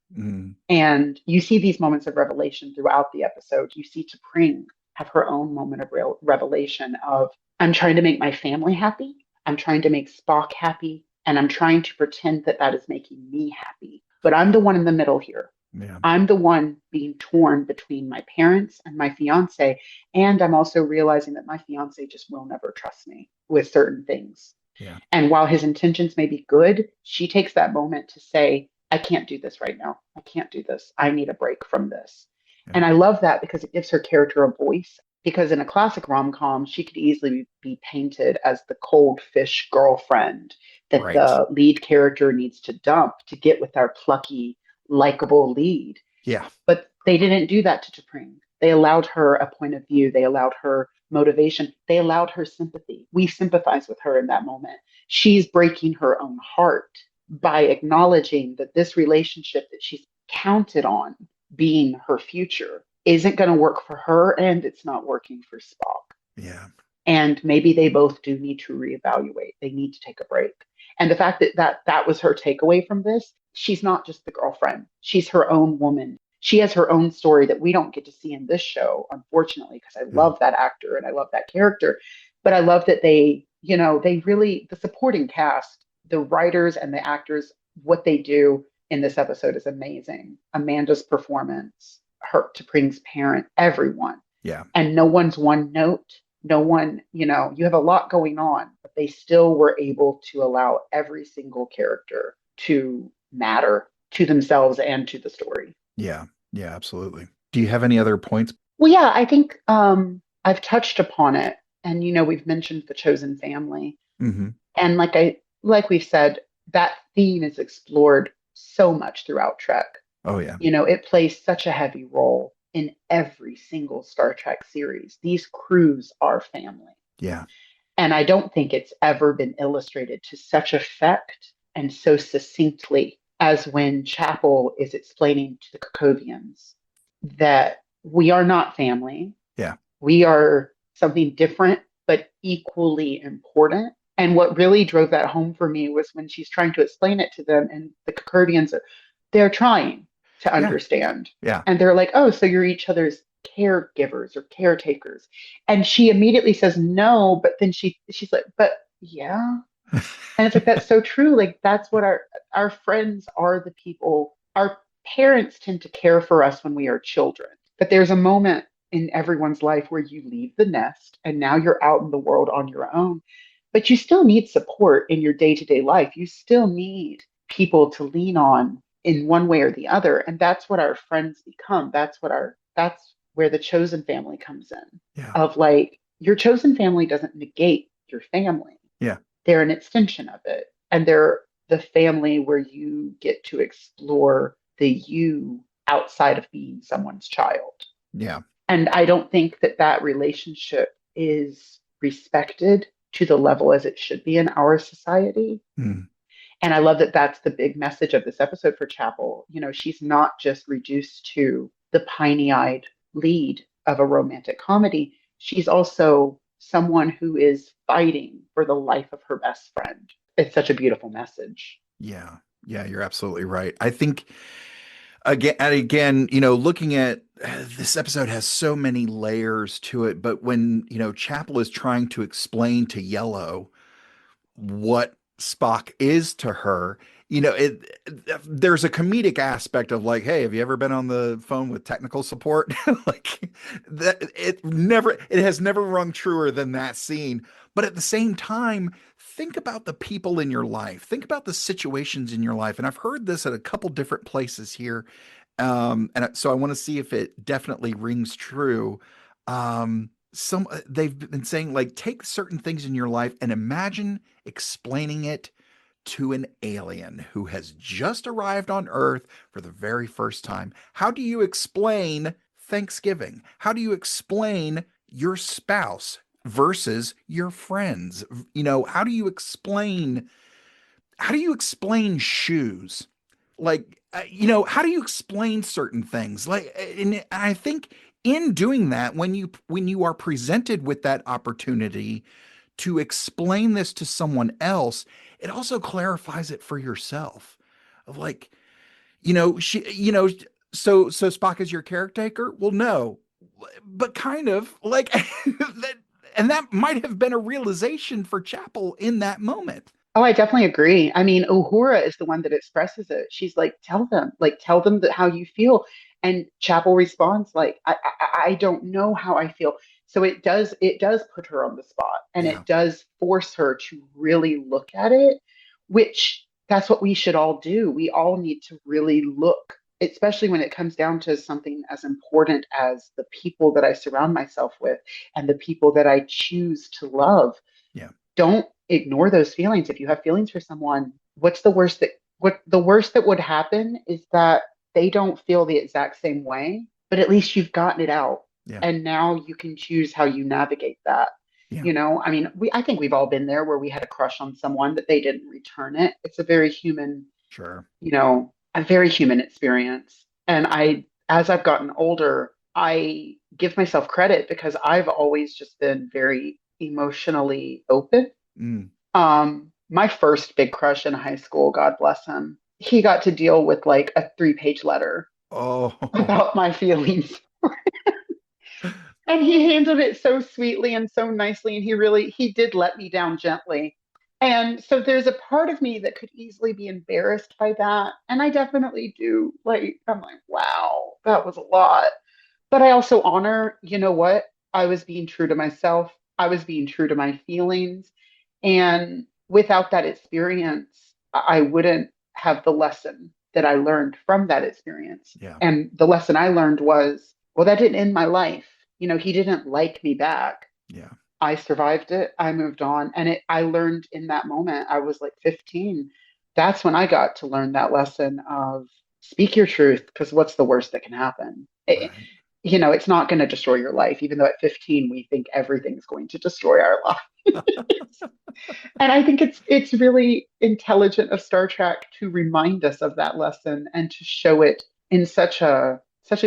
And you see these moments of revelation throughout the episode. You see T'Pring have her own moment of revelation of, I'm trying to make my family happy. I'm trying to make Spock happy. And I'm trying to pretend that that is making me happy. But I'm the one in the middle here. Yeah. I'm the one being torn between my parents and my fiance. And I'm also realizing that my fiance just will never trust me with certain things. Yeah. And while his intentions may be good, she takes that moment to say, I can't do this right now. I can't do this. I need a break from this. Yeah. And I love that because it gives her character a voice. Because in a classic rom-com, she could easily be painted as the cold fish girlfriend that Right. the lead character needs to dump to get with our plucky, likable lead. Yeah. But they didn't do that to T'Pring. They allowed her a point of view. They allowed her motivation. They allowed her sympathy. We sympathize with her in that moment. She's breaking her own heart by acknowledging that this relationship that she's counted on being her future isn't going to work for her, and it's not working for Spock. Yeah. And maybe they both do need to reevaluate. They need to take a break. And the fact that was her takeaway from this, she's not just the girlfriend. She's her own woman. She has her own story that we don't get to see in this show, unfortunately, because I love that actor and I love that character. But I love that they really, the supporting cast, the writers and the actors, what they do in this episode is amazing. Amanda's performance, her, T'Pring's parent, everyone. Yeah. And no one's one note. No one, you have a lot going on, but they still were able to allow every single character to matter to themselves and to the story. Yeah. Yeah, absolutely. Do you have any other points? Well, yeah, I think I've touched upon it. And, we've mentioned the chosen family. Mm-hmm. And like we've said, that theme is explored so much throughout Trek. Oh, yeah. It plays such a heavy role in every single Star Trek series. These crews are family. Yeah. And I don't think it's ever been illustrated to such effect and so succinctly as when Chapel is explaining to the Kokovians that we are not family. Yeah. We are something different, but equally important. And what really drove that home for me was when she's trying to explain it to them, and the Kokovians they're trying to understand. Yeah. And they're like, oh, so you're each other's caregivers or caretakers. And she immediately says no, but then she's like, but yeah. And it's like, that's so true. Like, that's what our friends are, the people. Our parents tend to care for us when we are children. But there's a moment in everyone's life where you leave the nest and now you're out in the world on your own. But you still need support in your day-to-day life. You still need people to lean on in one way or the other. And that's what our friends become. That's where the chosen family comes in. Yeah. Of like, your chosen family doesn't negate your family. Yeah. They're an extension of it. And they're the family where you get to explore the you outside of being someone's child. Yeah. And I don't think that relationship is respected to the level as it should be in our society. Mm. And I love that that's the big message of this episode for Chapel. She's not just reduced to the piney-eyed lead of a romantic comedy. She's also someone who is fighting for the life of her best friend. It's such a beautiful message. Yeah. Yeah, you're absolutely right. I think again, looking at this episode has so many layers to it, but when, Chapel is trying to explain to Yellow what Spock is to her, there's a comedic aspect of like, hey, have you ever been on the phone with technical support? Like that, it has never rung truer than that scene. But at the same time, think about the people in your life. Think about the situations in your life. And I've heard this at a couple different places here. And so I want to see if it definitely rings true. They've been saying, like, take certain things in your life and imagine explaining it to an alien who has just arrived on Earth for the very first time. How do you explain Thanksgiving? How do you explain your spouse versus your friends? How do you explain shoes? Like, how do you explain certain things? Like, and I think in doing that, when you are presented with that opportunity to explain this to someone else, it also clarifies it for yourself of like, So Spock is your caretaker? Well, no, but kind of like that, and that might have been a realization for Chapel in that moment. Oh, I definitely agree. I mean, Uhura is the one that expresses it. She's like, tell them that how you feel. And Chapel responds like, I don't know how I feel. So it does put her on the spot and Yeah. it does force her to really look at it, which that's what we should all do. We all need to really look, especially when it comes down to something as important as the people that I surround myself with and the people that I choose to love. Yeah. Don't ignore those feelings. If you have feelings for someone, what the worst that would happen is that they don't feel the exact same way, but at least you've gotten it out. Yeah. And now you can choose how you navigate that. Yeah. I mean, I think we've all been there where we had a crush on someone, but they didn't return it. It's a very human, Sure. a very human experience. And as I've gotten older, I give myself credit because I've always just been very emotionally open. Mm. My first big crush in high school, God bless him, he got to deal with like a 3-page letter Oh. about my feelings. And he handled it so sweetly and so nicely. And he did let me down gently. And so there's a part of me that could easily be embarrassed by that. And I definitely do. Like, I'm like, wow, that was a lot. But I also honor, you know what? I was being true to myself. I was being true to my feelings. And without that experience, I wouldn't have the lesson that I learned from that experience. Yeah. And the lesson I learned was, well, that didn't end my life. He didn't like me back. Yeah. I survived it. I moved on. And I learned in that moment, I was like 15. That's when I got to learn that lesson of speak your truth, because what's the worst that can happen? Right. It's not going to destroy your life, even though at 15 we think everything's going to destroy our life. And I think it's really intelligent of Star Trek to remind us of that lesson and to show it in such a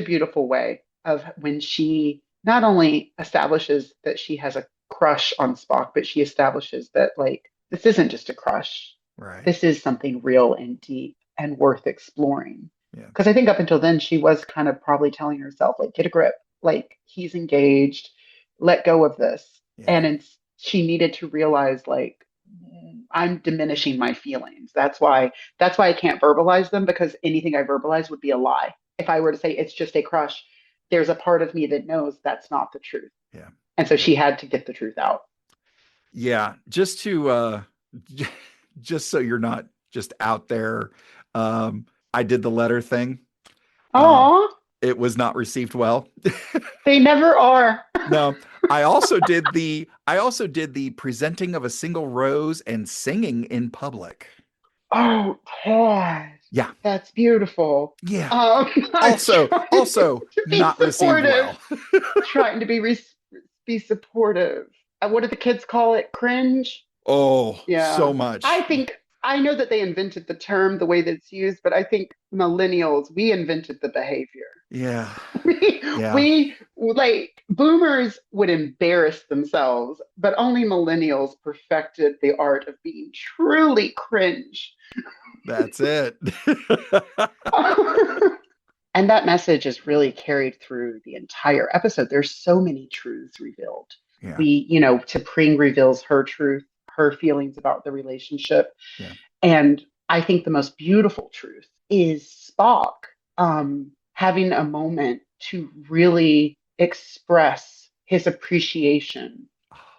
beautiful way of when she not only establishes that she has a crush on Spock, but she establishes that like this isn't just a crush. Right. This is something real and deep and worth exploring. Yeah. Because I think up until then she was kind of probably telling herself like, get a grip, like he's engaged, let go of this. Yeah. And she needed to realize like I'm diminishing my feelings. That's why I can't verbalize them, because anything I verbalize would be a lie. If I were to say it's just a crush, there's a part of me that knows that's not the truth. Yeah. And so she had to get the truth out. Yeah. Just to just so you're not just out there, I did the letter thing. Oh, it was not received well. They never are. No, I also did the presenting of a single rose and singing in public. Oh, Todd. Yeah. That's beautiful. Yeah. I'm Also trying to be not received well. Trying to be supportive. What do the kids call it? Cringe? Oh, Yeah. so much. I know that they invented the term the way that it's used, but I think millennials, we invented the behavior. Yeah. We like boomers would embarrass themselves, but only millennials perfected the art of being truly cringe. That's it. And that message is really carried through the entire episode. There's so many truths revealed. Yeah. T'Pring reveals her truth, her feelings about the relationship. Yeah. And I think the most beautiful truth is Spock having a moment to really express his appreciation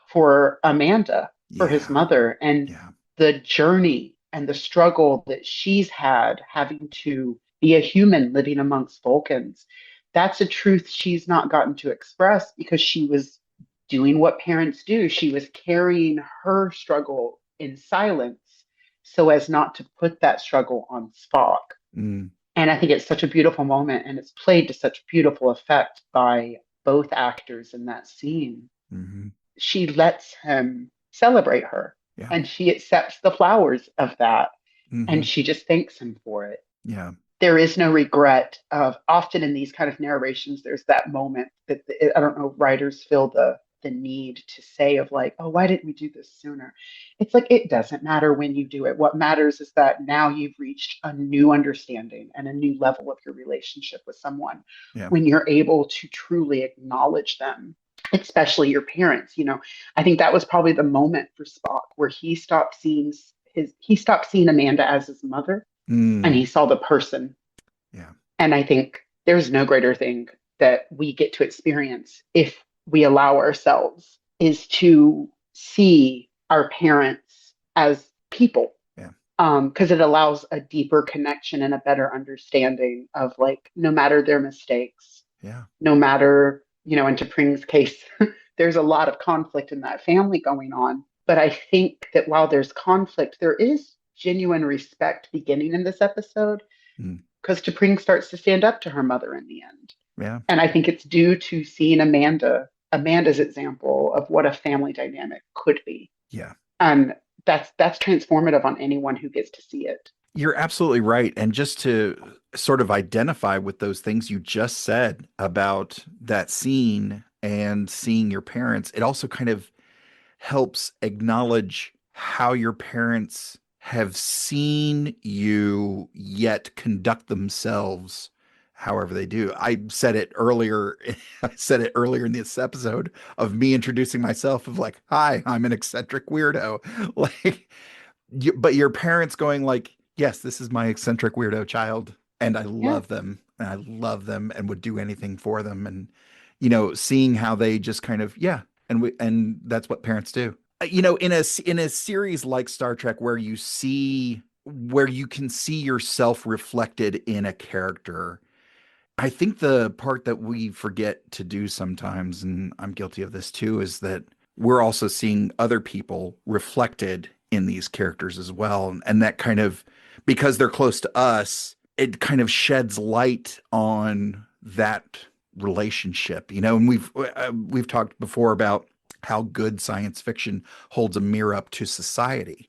for Amanda, for his mother, and the journey and the struggle that she's had having to be a human living amongst Vulcans. That's a truth she's not gotten to express because she was doing what parents do. She was carrying her struggle in silence so as not to put that struggle on Spock. Mm. And I think it's such a beautiful moment, and it's played to such beautiful effect by both actors in that scene. Mm-hmm. She lets him celebrate her, and she accepts the flowers of that, and she just thanks him for it. Yeah. There is no regret of often in these kind of narrations, there's that moment that I don't know, writers feel the the need to say of like, oh, why didn't we do this sooner? It's like, it doesn't matter when you do it. What matters is that now you've reached a new understanding and a new level of your relationship with someone Yeah. when you're able to truly acknowledge them, especially your parents. I think that was probably the moment for Spock where he stopped seeing Amanda as his mother, and he saw the person. Yeah. And I think there's no greater thing that we get to experience if we allow ourselves is to see our parents as people. Yeah. Because it allows a deeper connection and a better understanding of like, no matter their mistakes, Yeah. no matter, in T'Pring's case, there's a lot of conflict in that family going on. But I think that while there's conflict, there is genuine respect beginning in this episode, because T'Pring starts to stand up to her mother in the end. Yeah. And I think it's due to seeing Amanda's example of what a family dynamic could be. Yeah. And that's transformative on anyone who gets to see it. You're absolutely right. And just to sort of identify with those things you just said about that scene and seeing your parents, it also kind of helps acknowledge how your parents have seen you yet conduct themselves however they do. I said it earlier in this episode of me introducing myself of like, hi, I'm an eccentric weirdo. Like, but your parents going like, yes, this is my eccentric weirdo child, and I love them, and I love them and would do anything for them. And, seeing how they just kind of, and that's what parents do. In a series like Star Trek where you can see yourself reflected in a character, I think the part that we forget to do sometimes, and I'm guilty of this too, is that we're also seeing other people reflected in these characters as well. And that kind of, because they're close to us, it kind of sheds light on that relationship, and we've talked before about how good science fiction holds a mirror up to society.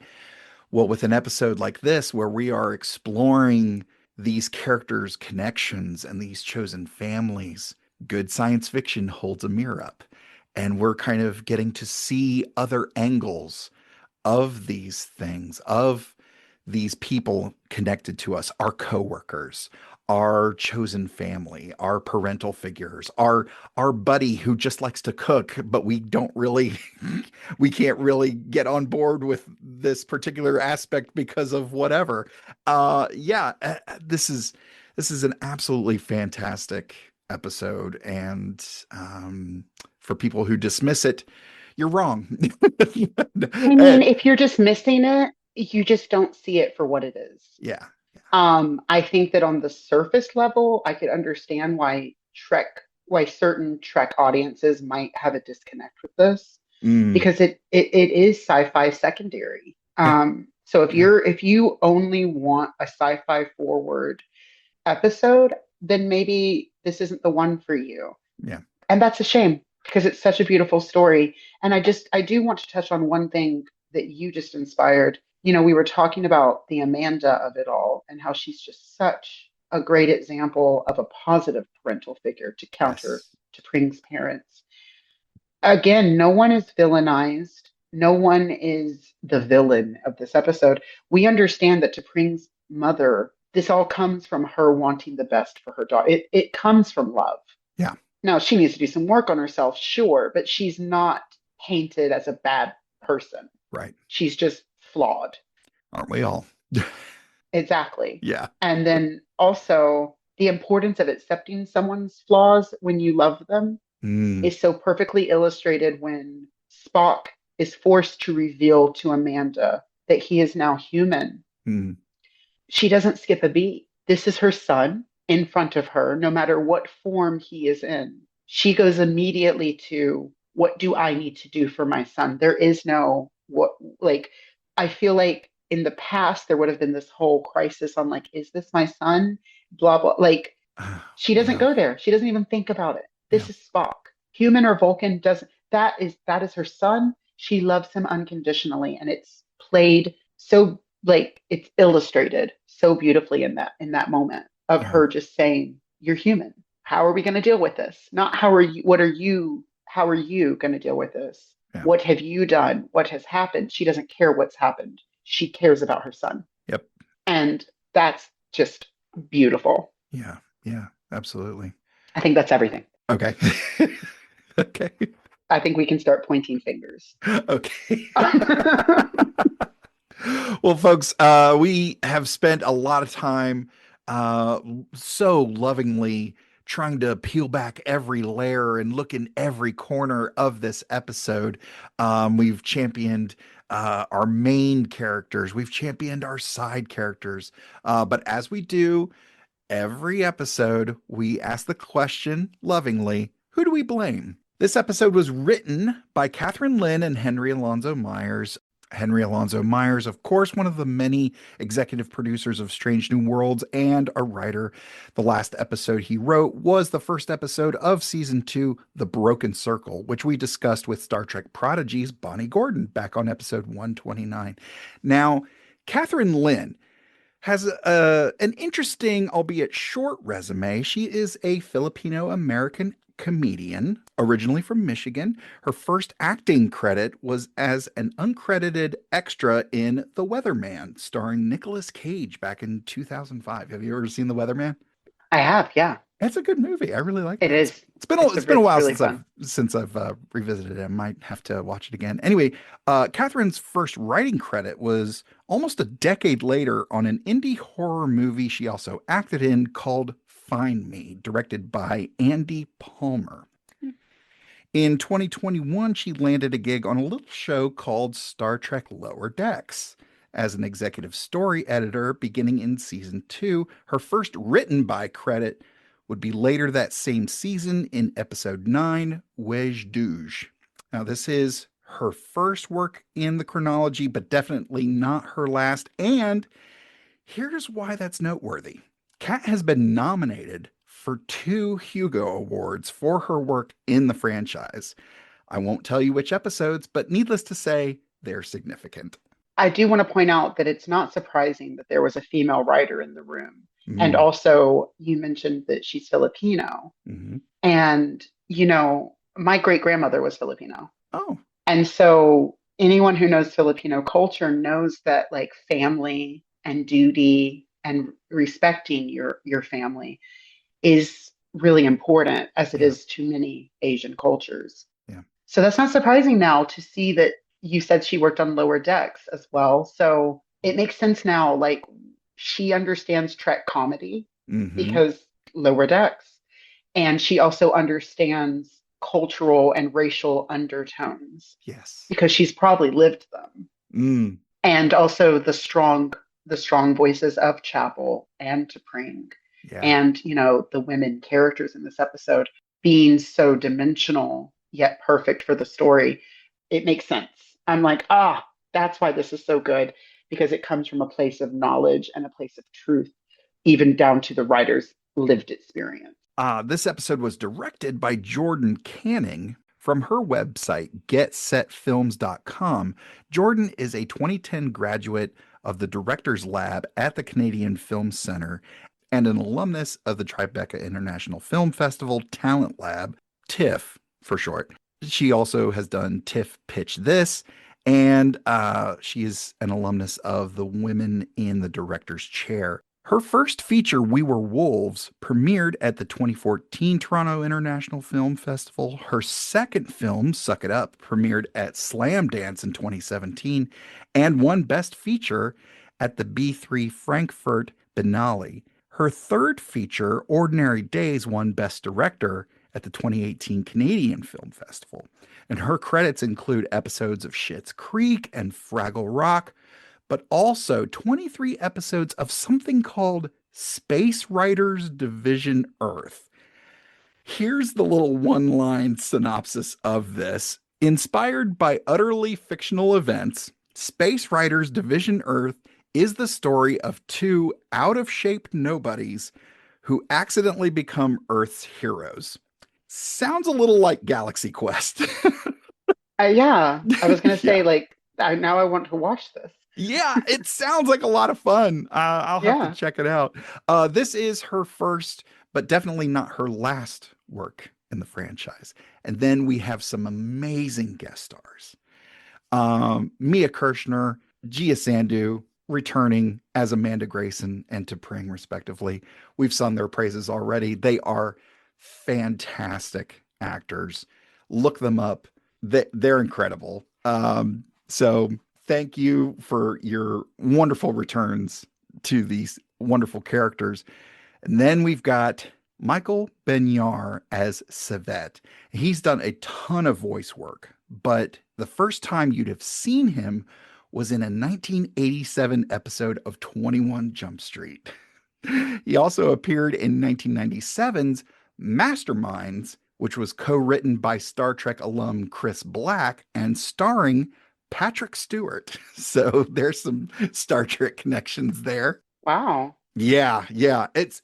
Well, with an episode like this, where we are exploring these characters' connections and these chosen families, good science fiction holds a mirror up. And we're kind of getting to see other angles of these things, of these people connected to us, our coworkers, our chosen family, our parental figures, our buddy who just likes to cook, but we can't really get on board with this particular aspect because of whatever. This is an absolutely fantastic episode. And for people who dismiss it, you're wrong. I mean, if you're dismissing it, you just don't see it for what it is. Yeah. I think that on the surface level, I could understand why certain Trek audiences might have a disconnect with this, because it is sci-fi secondary. So if you only want a sci-fi forward episode, then maybe this isn't the one for you. Yeah. And that's a shame, because it's such a beautiful story. And I do want to touch on one thing that you just inspired. We were talking about the Amanda of it all and how she's just such a great example of a positive parental figure to counter T'Pring's parents. Again, no one is villainized. No one is the villain of this episode. We understand that T'Pring's mother, this all comes from her wanting the best for her daughter. It comes from love. Yeah. Now, she needs to do some work on herself, sure, but she's not painted as a bad person. Right. She's just flawed. Aren't we all? Exactly. Yeah. And then also the importance of accepting someone's flaws when you love them is so perfectly illustrated when Spock is forced to reveal to Amanda that he is now human. She doesn't skip a beat. This is her son in front of her, no matter what form he is in. She goes immediately to, what do I need to do for my son? There is no I feel like in the past, there would have been this whole crisis on like, is this my son? Blah, blah. Like, she doesn't go there. She doesn't even think about it. This is Spock. Human or Vulcan that is her son. She loves him unconditionally. And it's played so, it's illustrated so beautifully in that moment of her just saying, you're human. How are we going to deal with this? Not how are you, how are you going to deal with this? Yeah. What have you done? What has happened? She doesn't care what's happened. She cares about her son. Yep. And that's just beautiful. Yeah. Yeah. Absolutely. I think that's everything. Okay. Okay. I think we can start pointing fingers. Okay. Well, folks, we have spent a lot of time so lovingly trying to peel back every layer and look in every corner of this episode. We've championed our main characters, we've championed our side characters. But as we do every episode, we ask the question lovingly, who do we blame? This episode was written by Catherine Lynn and Henry Alonzo Myers. Henry Alonzo Myers, of course, one of the many executive producers of Strange New Worlds and a writer. The last episode he wrote was the first episode of season 2, The Broken Circle, which we discussed with Star Trek Prodigy's Bonnie Gordon back on episode 129. Now, Catherine Lynn has an interesting, albeit short resume. She is a Filipino-American comedian, originally from Michigan. Her first acting credit was as an uncredited extra in The Weatherman, starring Nicolas Cage back in 2005. Have you ever seen The Weatherman? I have, yeah. It's a good movie. I really like it. It is. It's been a while really since I've revisited it. I might have to watch it again. Anyway, Catherine's first writing credit was almost a decade later on an indie horror movie she also acted in called Find Me, directed by Andy Palmer. In 2021, she landed a gig on a little show called Star Trek Lower Decks as an executive story editor beginning in season 2. Her first written by credit would be later that same season in episode 9, Wej Douge. Now, this is her first work in the chronology, but definitely not her last. And here's why that's noteworthy. Kat has been nominated for 2 Hugo Awards for her work in the franchise. I won't tell you which episodes, but needless to say, they're significant. I do want to point out that it's not surprising that there was a female writer in the room. And also, you mentioned that she's Filipino. Mm-hmm. And, you know, my great grandmother was Filipino. Oh. And so anyone who knows Filipino culture knows that like family and duty and respecting your family is really important, as it is to many Asian cultures. Yeah. So that's not surprising now to see that you said she worked on Lower Decks as well. So it makes sense now. Like, she understands Trek comedy because Lower Decks. And she also understands cultural and racial undertones. Yes. Because she's probably lived them. And also the strong voices of Chapel and T'Pring. Yeah. And, you know, the women characters in this episode being so dimensional yet perfect for the story. It makes sense. I'm like, that's why this is so good, because it comes from a place of knowledge and a place of truth, even down to the writer's lived experience. This episode was directed by Jordan Canning. From her website, getsetfilms.com, Jordan is a 2010 graduate of the Directors Lab at the Canadian Film Center and an alumnus of the Tribeca International Film Festival Talent Lab, TIFF for short. She also has done TIFF Pitch This, and she is an alumnus of the Women in the Director's Chair. Her first feature, We Were Wolves, premiered at the 2014 Toronto International Film Festival. Her second film, Suck It Up, premiered at Slam Dance in 2017 and won Best Feature at the B3 Frankfurt Biennale. Her third feature, Ordinary Days, won Best Director at the 2018 Canadian Film Festival. And her credits include episodes of Schitt's Creek and Fraggle Rock, but also 23 episodes of something called Space Writers Division Earth. Here's the little one-line synopsis of this. Inspired by utterly fictional events, Space Writers Division Earth is the story of 2 out-of-shape nobodies who accidentally become Earth's heroes. Sounds a little like Galaxy Quest. Yeah, I was going to say, now I want to watch this. Yeah, it sounds like a lot of fun. I'll have to check it out. This is her first, but definitely not her last work in the franchise. And then we have some amazing guest stars. Mia Kirshner, Gia Sandhu returning as Amanda Grayson and T'Pring, respectively. We've sung their praises already. They are fantastic actors. Look them up. They're incredible. So thank you for your wonderful returns to these wonderful characters. And then we've got Michael Benyar as Savet. He's done a ton of voice work, but the first time you'd have seen him was in a 1987 episode of 21 Jump Street. He also appeared in 1997's Masterminds, which was co-written by Star Trek alum Chris Black and starring Patrick Stewart. So there's some Star Trek connections there. Wow. Yeah.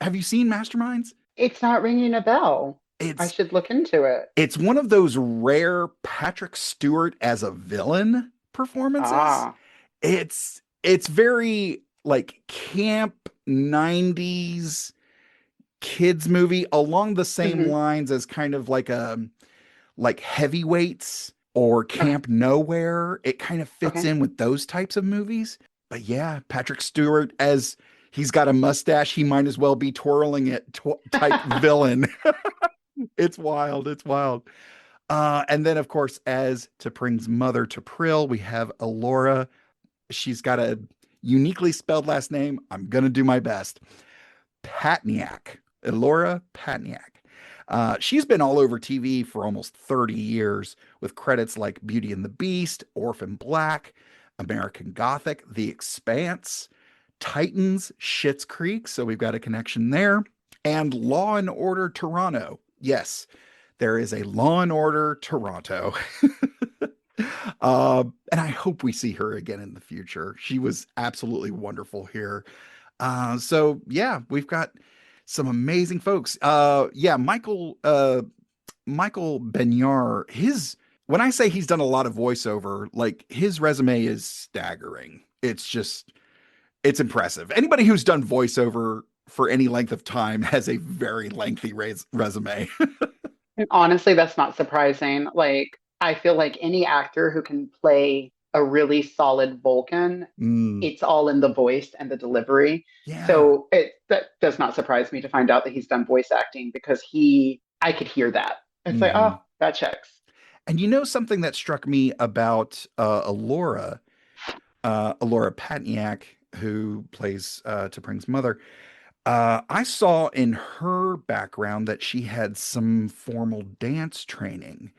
Have you seen Masterminds? It's not ringing a bell. I should look into it. It's one of those rare Patrick Stewart as a villain performances. It's very like camp 90s kids movie along the same lines as kind of like Heavyweights or Camp Nowhere. It kind of fits in with those types of movies. But yeah, Patrick Stewart, as he's got a mustache, he might as well be twirling it type villain. It's wild. And then, of course, as T'Pring's mother, T'Pril, we have Elora. She's got a uniquely spelled last name. I'm going to do my best. Patniak. Elora Patniak. She's been all over TV for almost 30 years with credits like Beauty and the Beast, Orphan Black, American Gothic, The Expanse, Titans, Schitt's Creek. So we've got a connection there. And Law and Order Toronto. Yes, there is a Law and Order Toronto. And I hope we see her again in the future. She was absolutely wonderful here. So yeah, we've got some amazing folks. Michael Benyar, when I say he's done a lot of voiceover, like his resume is staggering. It's impressive. Anybody who's done voiceover for any length of time has a very lengthy resume. And honestly, that's not surprising. Like, I feel like any actor who can play a really solid Vulcan, it's all in the voice and the delivery. Yeah. So that does not surprise me to find out that he's done voice acting, because I could hear that. It's like, oh, that checks. And you know something that struck me about Elora Patniak, who plays T'Pring's mother. I saw in her background that she had some formal dance training.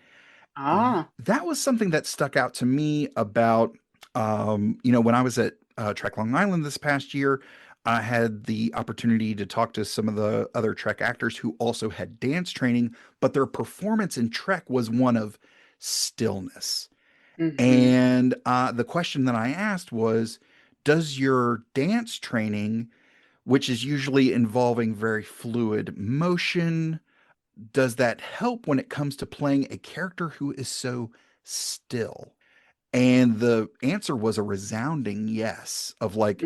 That was something that stuck out to me about, when I was at Trek Long Island this past year, I had the opportunity to talk to some of the other Trek actors who also had dance training, but their performance in Trek was one of stillness. And the question that I asked was, does your dance training, which is usually involving very fluid motion, does that help when it comes to playing a character who is so still? And the answer was a resounding yes, of like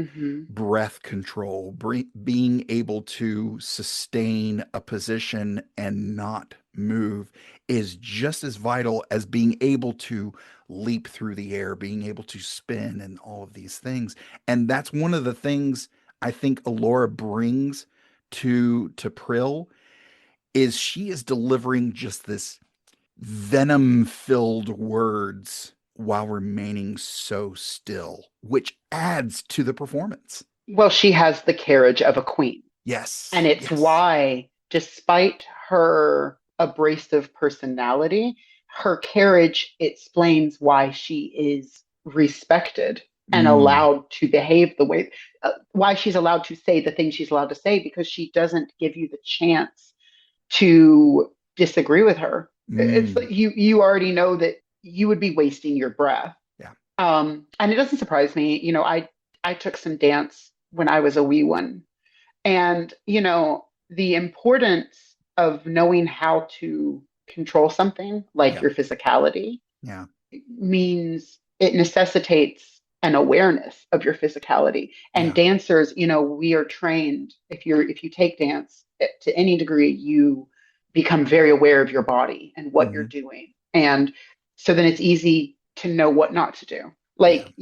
breath control, being able to sustain a position and not move is just as vital as being able to leap through the air, being able to spin, and all of these things. And that's one of the things I think Elora brings to T'Pril, is she is delivering just this venom-filled words while remaining so still, which adds to the performance. Well, she has the carriage of a queen. Yes. And it's why, despite her abrasive personality, her carriage explains why she is respected and allowed to behave the way, why she's allowed to say the things she's allowed to say, because she doesn't give you the chance to disagree with her. It's like you already know that you would be wasting your breath. Yeah. And it doesn't surprise me. I took some dance when I was a wee one. And, the importance of knowing how to control something like your physicality means it necessitates an awareness of your physicality. And dancers, we are trained, if you take dance to any degree, you become very aware of your body and what you're Mhm. doing. And so then it's easy to know what not to do. Yeah. Like,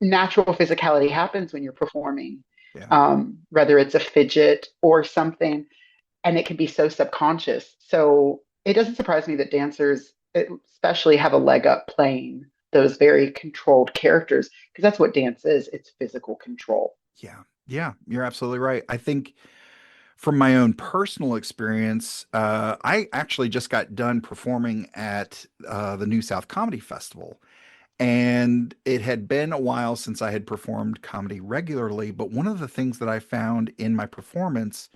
natural physicality happens when you're performing, Yeah. whether it's a fidget or something, and it can be so subconscious. So it doesn't surprise me that dancers, especially, have a leg up playing those very controlled characters, because that's what dance is. It's physical control. Yeah. Yeah. You're absolutely right. I think from my own personal experience, I actually just got done performing at the New South Comedy Festival. And it had been a while since I had performed comedy regularly. But one of the things that I found in my performance,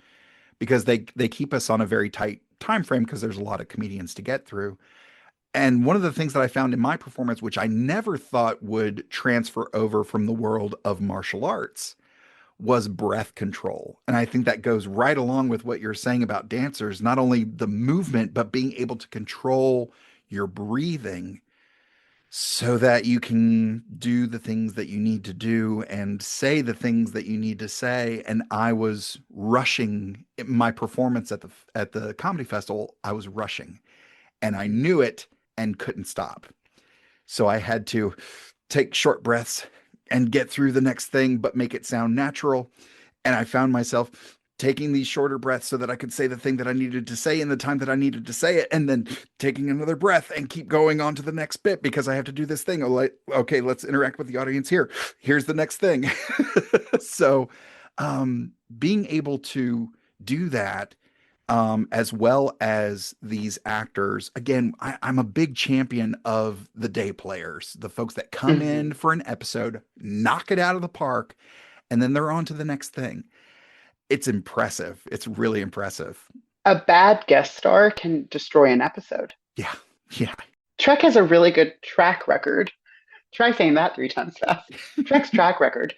because they keep us on a very tight time frame because there's a lot of comedians to get through. And one of the things that I found in my performance, which I never thought would transfer over from the world of martial arts, was breath control. And I think that goes right along with what you're saying about dancers, not only the movement, but being able to control your breathing so that you can do the things that you need to do and say the things that you need to say. And I was rushing in my performance at the comedy festival. I was rushing and I knew it and couldn't stop. So I had to take short breaths and get through the next thing, but make it sound natural. And I found myself taking these shorter breaths so that I could say the thing that I needed to say in the time that I needed to say it, and then taking another breath and keep going on to the next bit because I have to do this thing. Okay, let's interact with the audience here. Here's the next thing. So, being able to do that, as well as these actors, again, I'm a big champion of the day players, the folks that come in for an episode, knock it out of the park, and then they're on to the next thing. It's impressive. It's really impressive. A bad guest star can destroy an episode. Yeah. Yeah. Trek has a really good track record. Try saying that 3 times fast. Trek's track record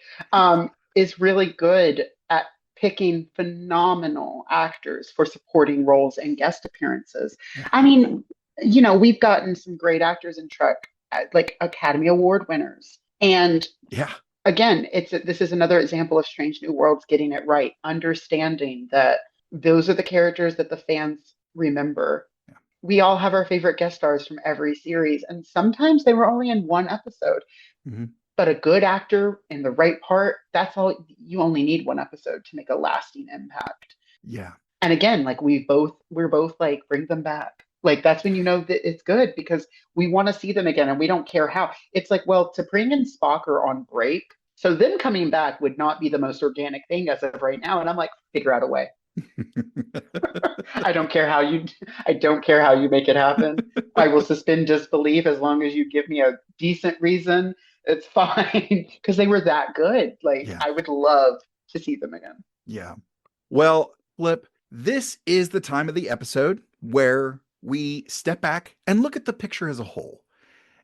is really good at picking phenomenal actors for supporting roles and guest appearances. Yeah. I mean, we've gotten some great actors in Trek, like Academy Award winners. And yeah, again, this is another example of Strange New Worlds getting it right, understanding that those are the characters that the fans remember. Yeah. We all have our favorite guest stars from every series, and sometimes they were only in one episode. Mm-hmm. But a good actor in the right part, that's all. You only need one episode to make a lasting impact. Yeah. And again, like we're both like, bring them back. Like that's when you know that it's good, because we want to see them again and we don't care how. It's like, well, to bring in Spock or on break, so them coming back would not be the most organic thing as of right now. And I'm like, figure out a way. I don't care how you make it happen. I will suspend disbelief as long as you give me a decent reason. It's fine, because they were that good. Like, Yeah. I would love to see them again. Yeah. Well, Flip, this is the time of the episode where we step back and look at the picture as a whole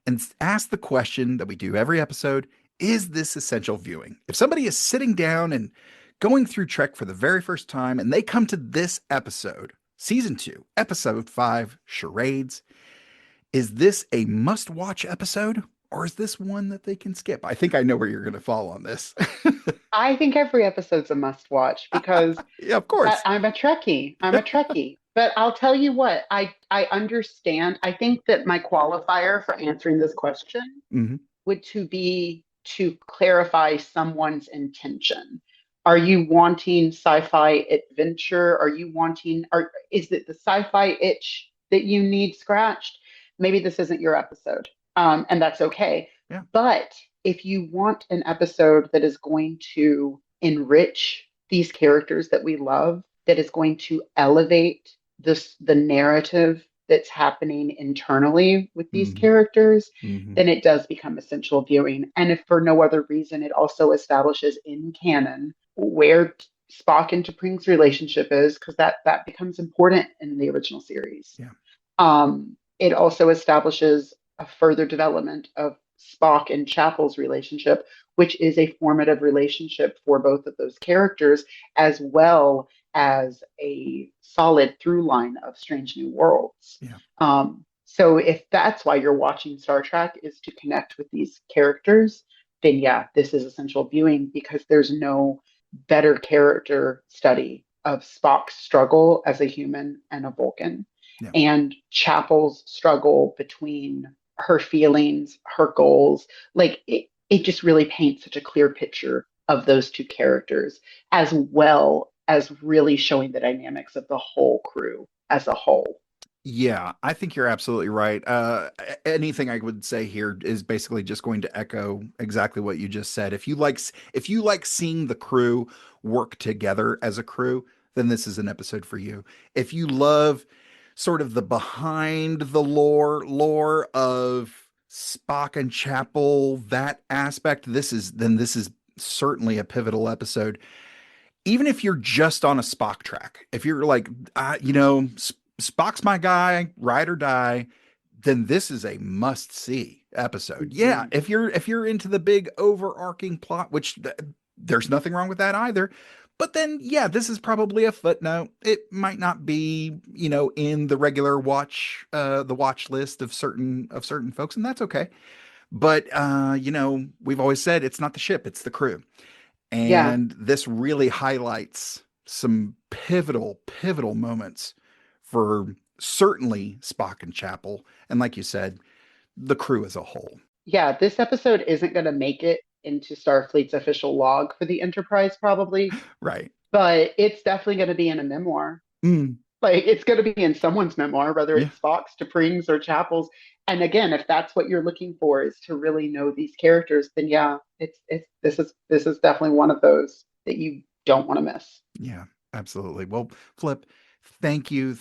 and ask the question that we do every episode: is this essential viewing? If somebody is sitting down and going through Trek for the very first time and they come to this episode, season 2, episode 5, Charades, is this a must-watch episode, or is this one that they can skip? I think I know where you're going to fall on this. I think every episode's a must-watch because yeah, of course. I'm a Trekkie. But I'll tell you what, I understand. I think that my qualifier for answering this question would be to clarify someone's intention. Are you wanting sci-fi adventure? Is it the sci-fi itch that you need scratched? Maybe this isn't your episode, and that's okay. Yeah. But if you want an episode that is going to enrich these characters that we love, that is going to elevate the narrative that's happening internally with these characters, then it does become essential viewing. And if for no other reason, it also establishes in canon where Spock and T'Pring's relationship is, because that becomes important in the original series. Yeah. It also establishes a further development of Spock and Chapel's relationship, which is a formative relationship for both of those characters, as well as a solid through line of Strange New Worlds. Yeah. So if that's why you're watching Star Trek, is to connect with these characters, then yeah, this is essential viewing, because there's no better character study of Spock's struggle as a human and a Vulcan, Yeah. and Chapel's struggle between her feelings, her goals. Like it just really paints such a clear picture of those two characters, as well as really showing the dynamics of the whole crew as a whole. Yeah, I think you're absolutely right. Anything I would say here is basically just going to echo exactly what you just said. If you like seeing the crew work together as a crew, then this is an episode for you. If you love sort of the behind the lore of Spock and Chapel, that aspect, this is certainly a pivotal episode. Even if you're just on a Spock track, if you're like, Spock's my guy, ride or die, then this is a must see episode. Mm-hmm. Yeah, if you're into the big overarching plot, which there's nothing wrong with that either. But then, yeah, this is probably a footnote. It might not be, in the regular the watch list of certain folks, and that's okay. But we've always said it's not the ship, it's the crew. Yeah. And this really highlights some pivotal moments for certainly Spock and Chapel. And like you said, the crew as a whole. Yeah, this episode isn't going to make it into Starfleet's official log for the Enterprise, probably, Right. but it's definitely going to be in a memoir. Mm. Like it's going to be in someone's memoir, whether it's Spock's, T'Pring's, or Chapel's. And again, if that's what you're looking for, is to really know these characters, then yeah, this is definitely one of those that you don't want to miss. Yeah, absolutely. Well, Flip, thank you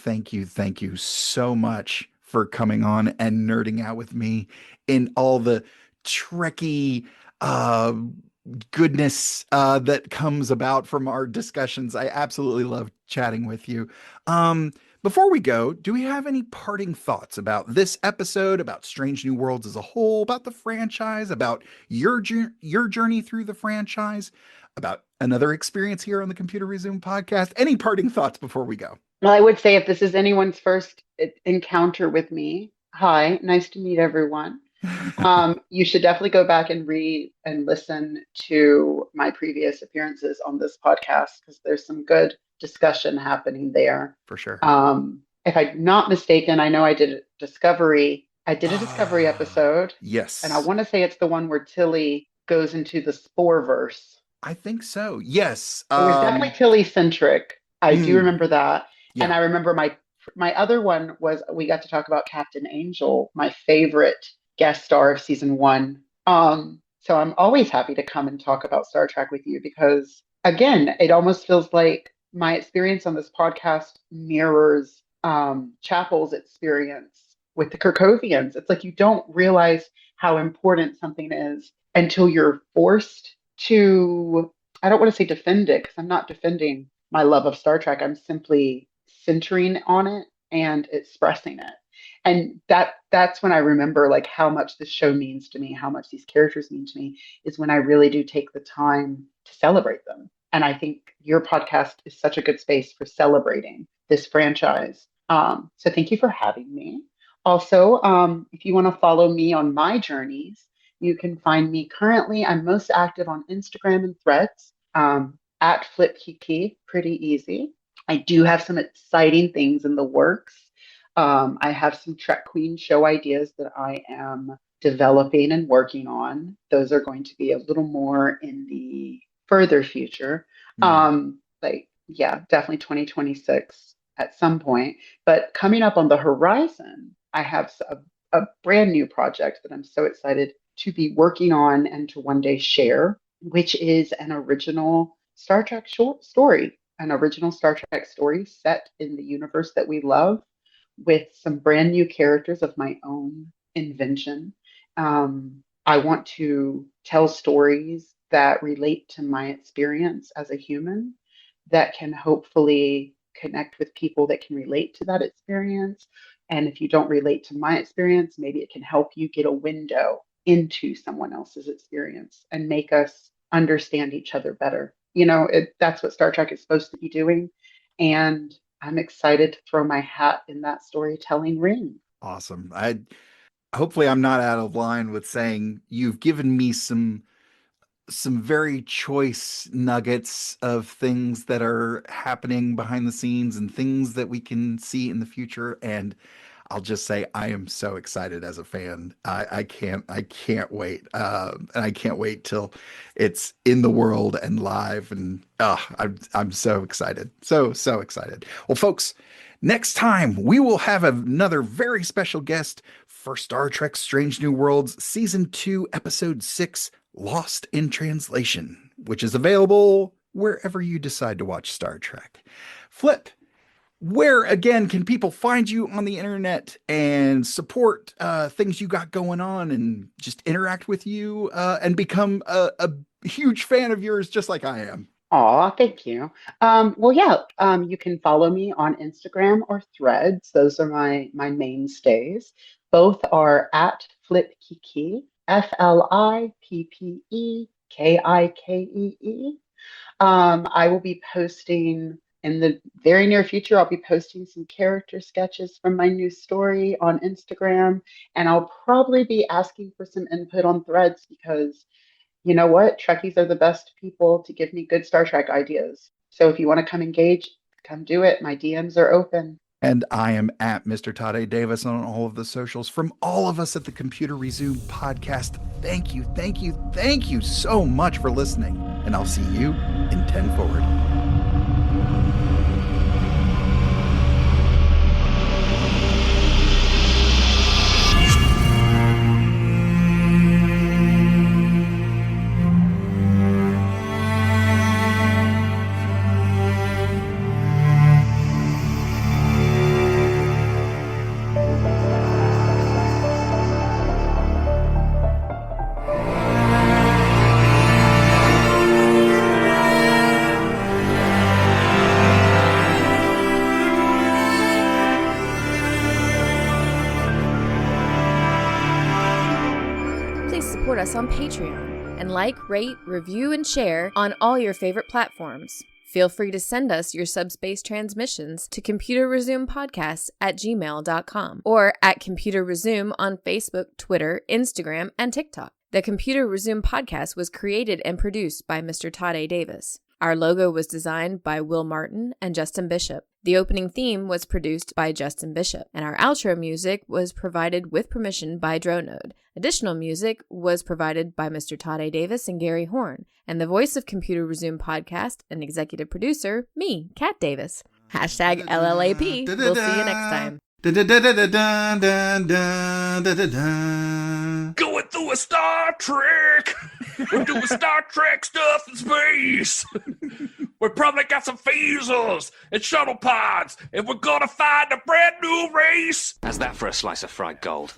so much for coming on and nerding out with me in all the Trekkie goodness that comes about from our discussions. I absolutely love chatting with you. Before we go, do we have any parting thoughts about this episode, about Strange New Worlds as a whole, about the franchise, about your journey through the franchise, about another experience here on the Computer Resume podcast? Any parting thoughts before we go? Well, I would say if this is anyone's first encounter with me, hi, nice to meet everyone. You should definitely go back and read and listen to my previous appearances on this podcast, because there's some good discussion happening there. For sure. If I'm not mistaken, I know I did a Discovery episode. Yes. And I want to say it's the one where Tilly goes into the Sporeverse. I think so. Yes. It was definitely Tilly centric. I do remember that. Yeah. And I remember my other one was we got to talk about Captain Angel, my favorite guest star of season 1. So I'm always happy to come and talk about Star Trek with you, because again, it almost feels like my experience on this podcast mirrors Chapel's experience with the Kirkovians. It's like you don't realize how important something is until you're forced to, I don't want to say defend it, because I'm not defending my love of Star Trek. I'm simply centering on it and expressing it. And that's when I remember like how much this show means to me, how much these characters mean to me, is when I really do take the time to celebrate them. And I think your podcast is such a good space for celebrating this franchise. So thank you for having me. Also, if you want to follow me on my journeys, you can find me currently. I'm most active on Instagram and Threads at Flippe Kikee, pretty easy. I do have some exciting things in the works. I have some Trek Queen show ideas that I am developing and working on. Those are going to be a little more in the further future. Definitely 2026 at some point. But coming up on the horizon, I have a brand new project that I'm so excited to be working on and to one day share, which is an original Star Trek short story, an original Star Trek story set in the universe that we love, with some brand new characters of my own invention. I want to tell stories that relate to my experience as a human, that can hopefully connect with people that can relate to that experience. And if you don't relate to my experience, maybe it can help you get a window into someone else's experience and make us understand each other better. That's what Star Trek is supposed to be doing. And I'm excited to throw my hat in that storytelling ring. Awesome. Hopefully I'm not out of line with saying you've given me some some very choice nuggets of things that are happening behind the scenes and things that we can see in the future. And I'll just say I am so excited as a fan. I can't wait. And I can't wait till it's in the world and live. And I'm so excited. So excited. Well, folks, next time we will have another very special guest for Star Trek Strange New Worlds Season 2, Episode 6, Lost in Translation, which is available wherever you decide to watch Star Trek. Flip, where again can people find you on the internet and support things you got going on and just interact with you and become a huge fan of yours just like I am? Aw, thank you. You can follow me on Instagram or Threads. Those are my mainstays. Both are at Flippe Kikee, FLIPPEKIKEE. I will be posting in the very near future. I'll be posting some character sketches from my new story on Instagram, and I'll probably be asking for some input on Threads because you know what? Trekkies are the best people to give me good Star Trek ideas. So if you want to come engage, come do it. My DMs are open. And I am at Mr. Todd A. Davis on all of the socials. From all of us at the Computer Resume podcast, thank you so much for listening. And I'll see you in 10 Forward. Support us on Patreon and like, rate, review, and share on all your favorite platforms. Feel free to send us your subspace transmissions to computerresumepodcast@gmail.com or at Computer Resume on Facebook, Twitter, Instagram, and TikTok. The Computer Resume podcast was created and produced by Mr. Todd A. Davis. Our logo was designed by Will Martin and Justin Bishop. The opening theme was produced by Justin Bishop, and our outro music was provided with permission by Dronode. Additional music was provided by Mr. Todd A. Davis and Gary Horn, and the voice of Computer Resume podcast and executive producer, me, Kat Davis. # LLAP. We'll see you next time. Going through a Star Trek. We're doing Star Trek stuff in space. We probably got some phasers and shuttle pods, and we're gonna find a brand new race. How's that for a slice of fried gold?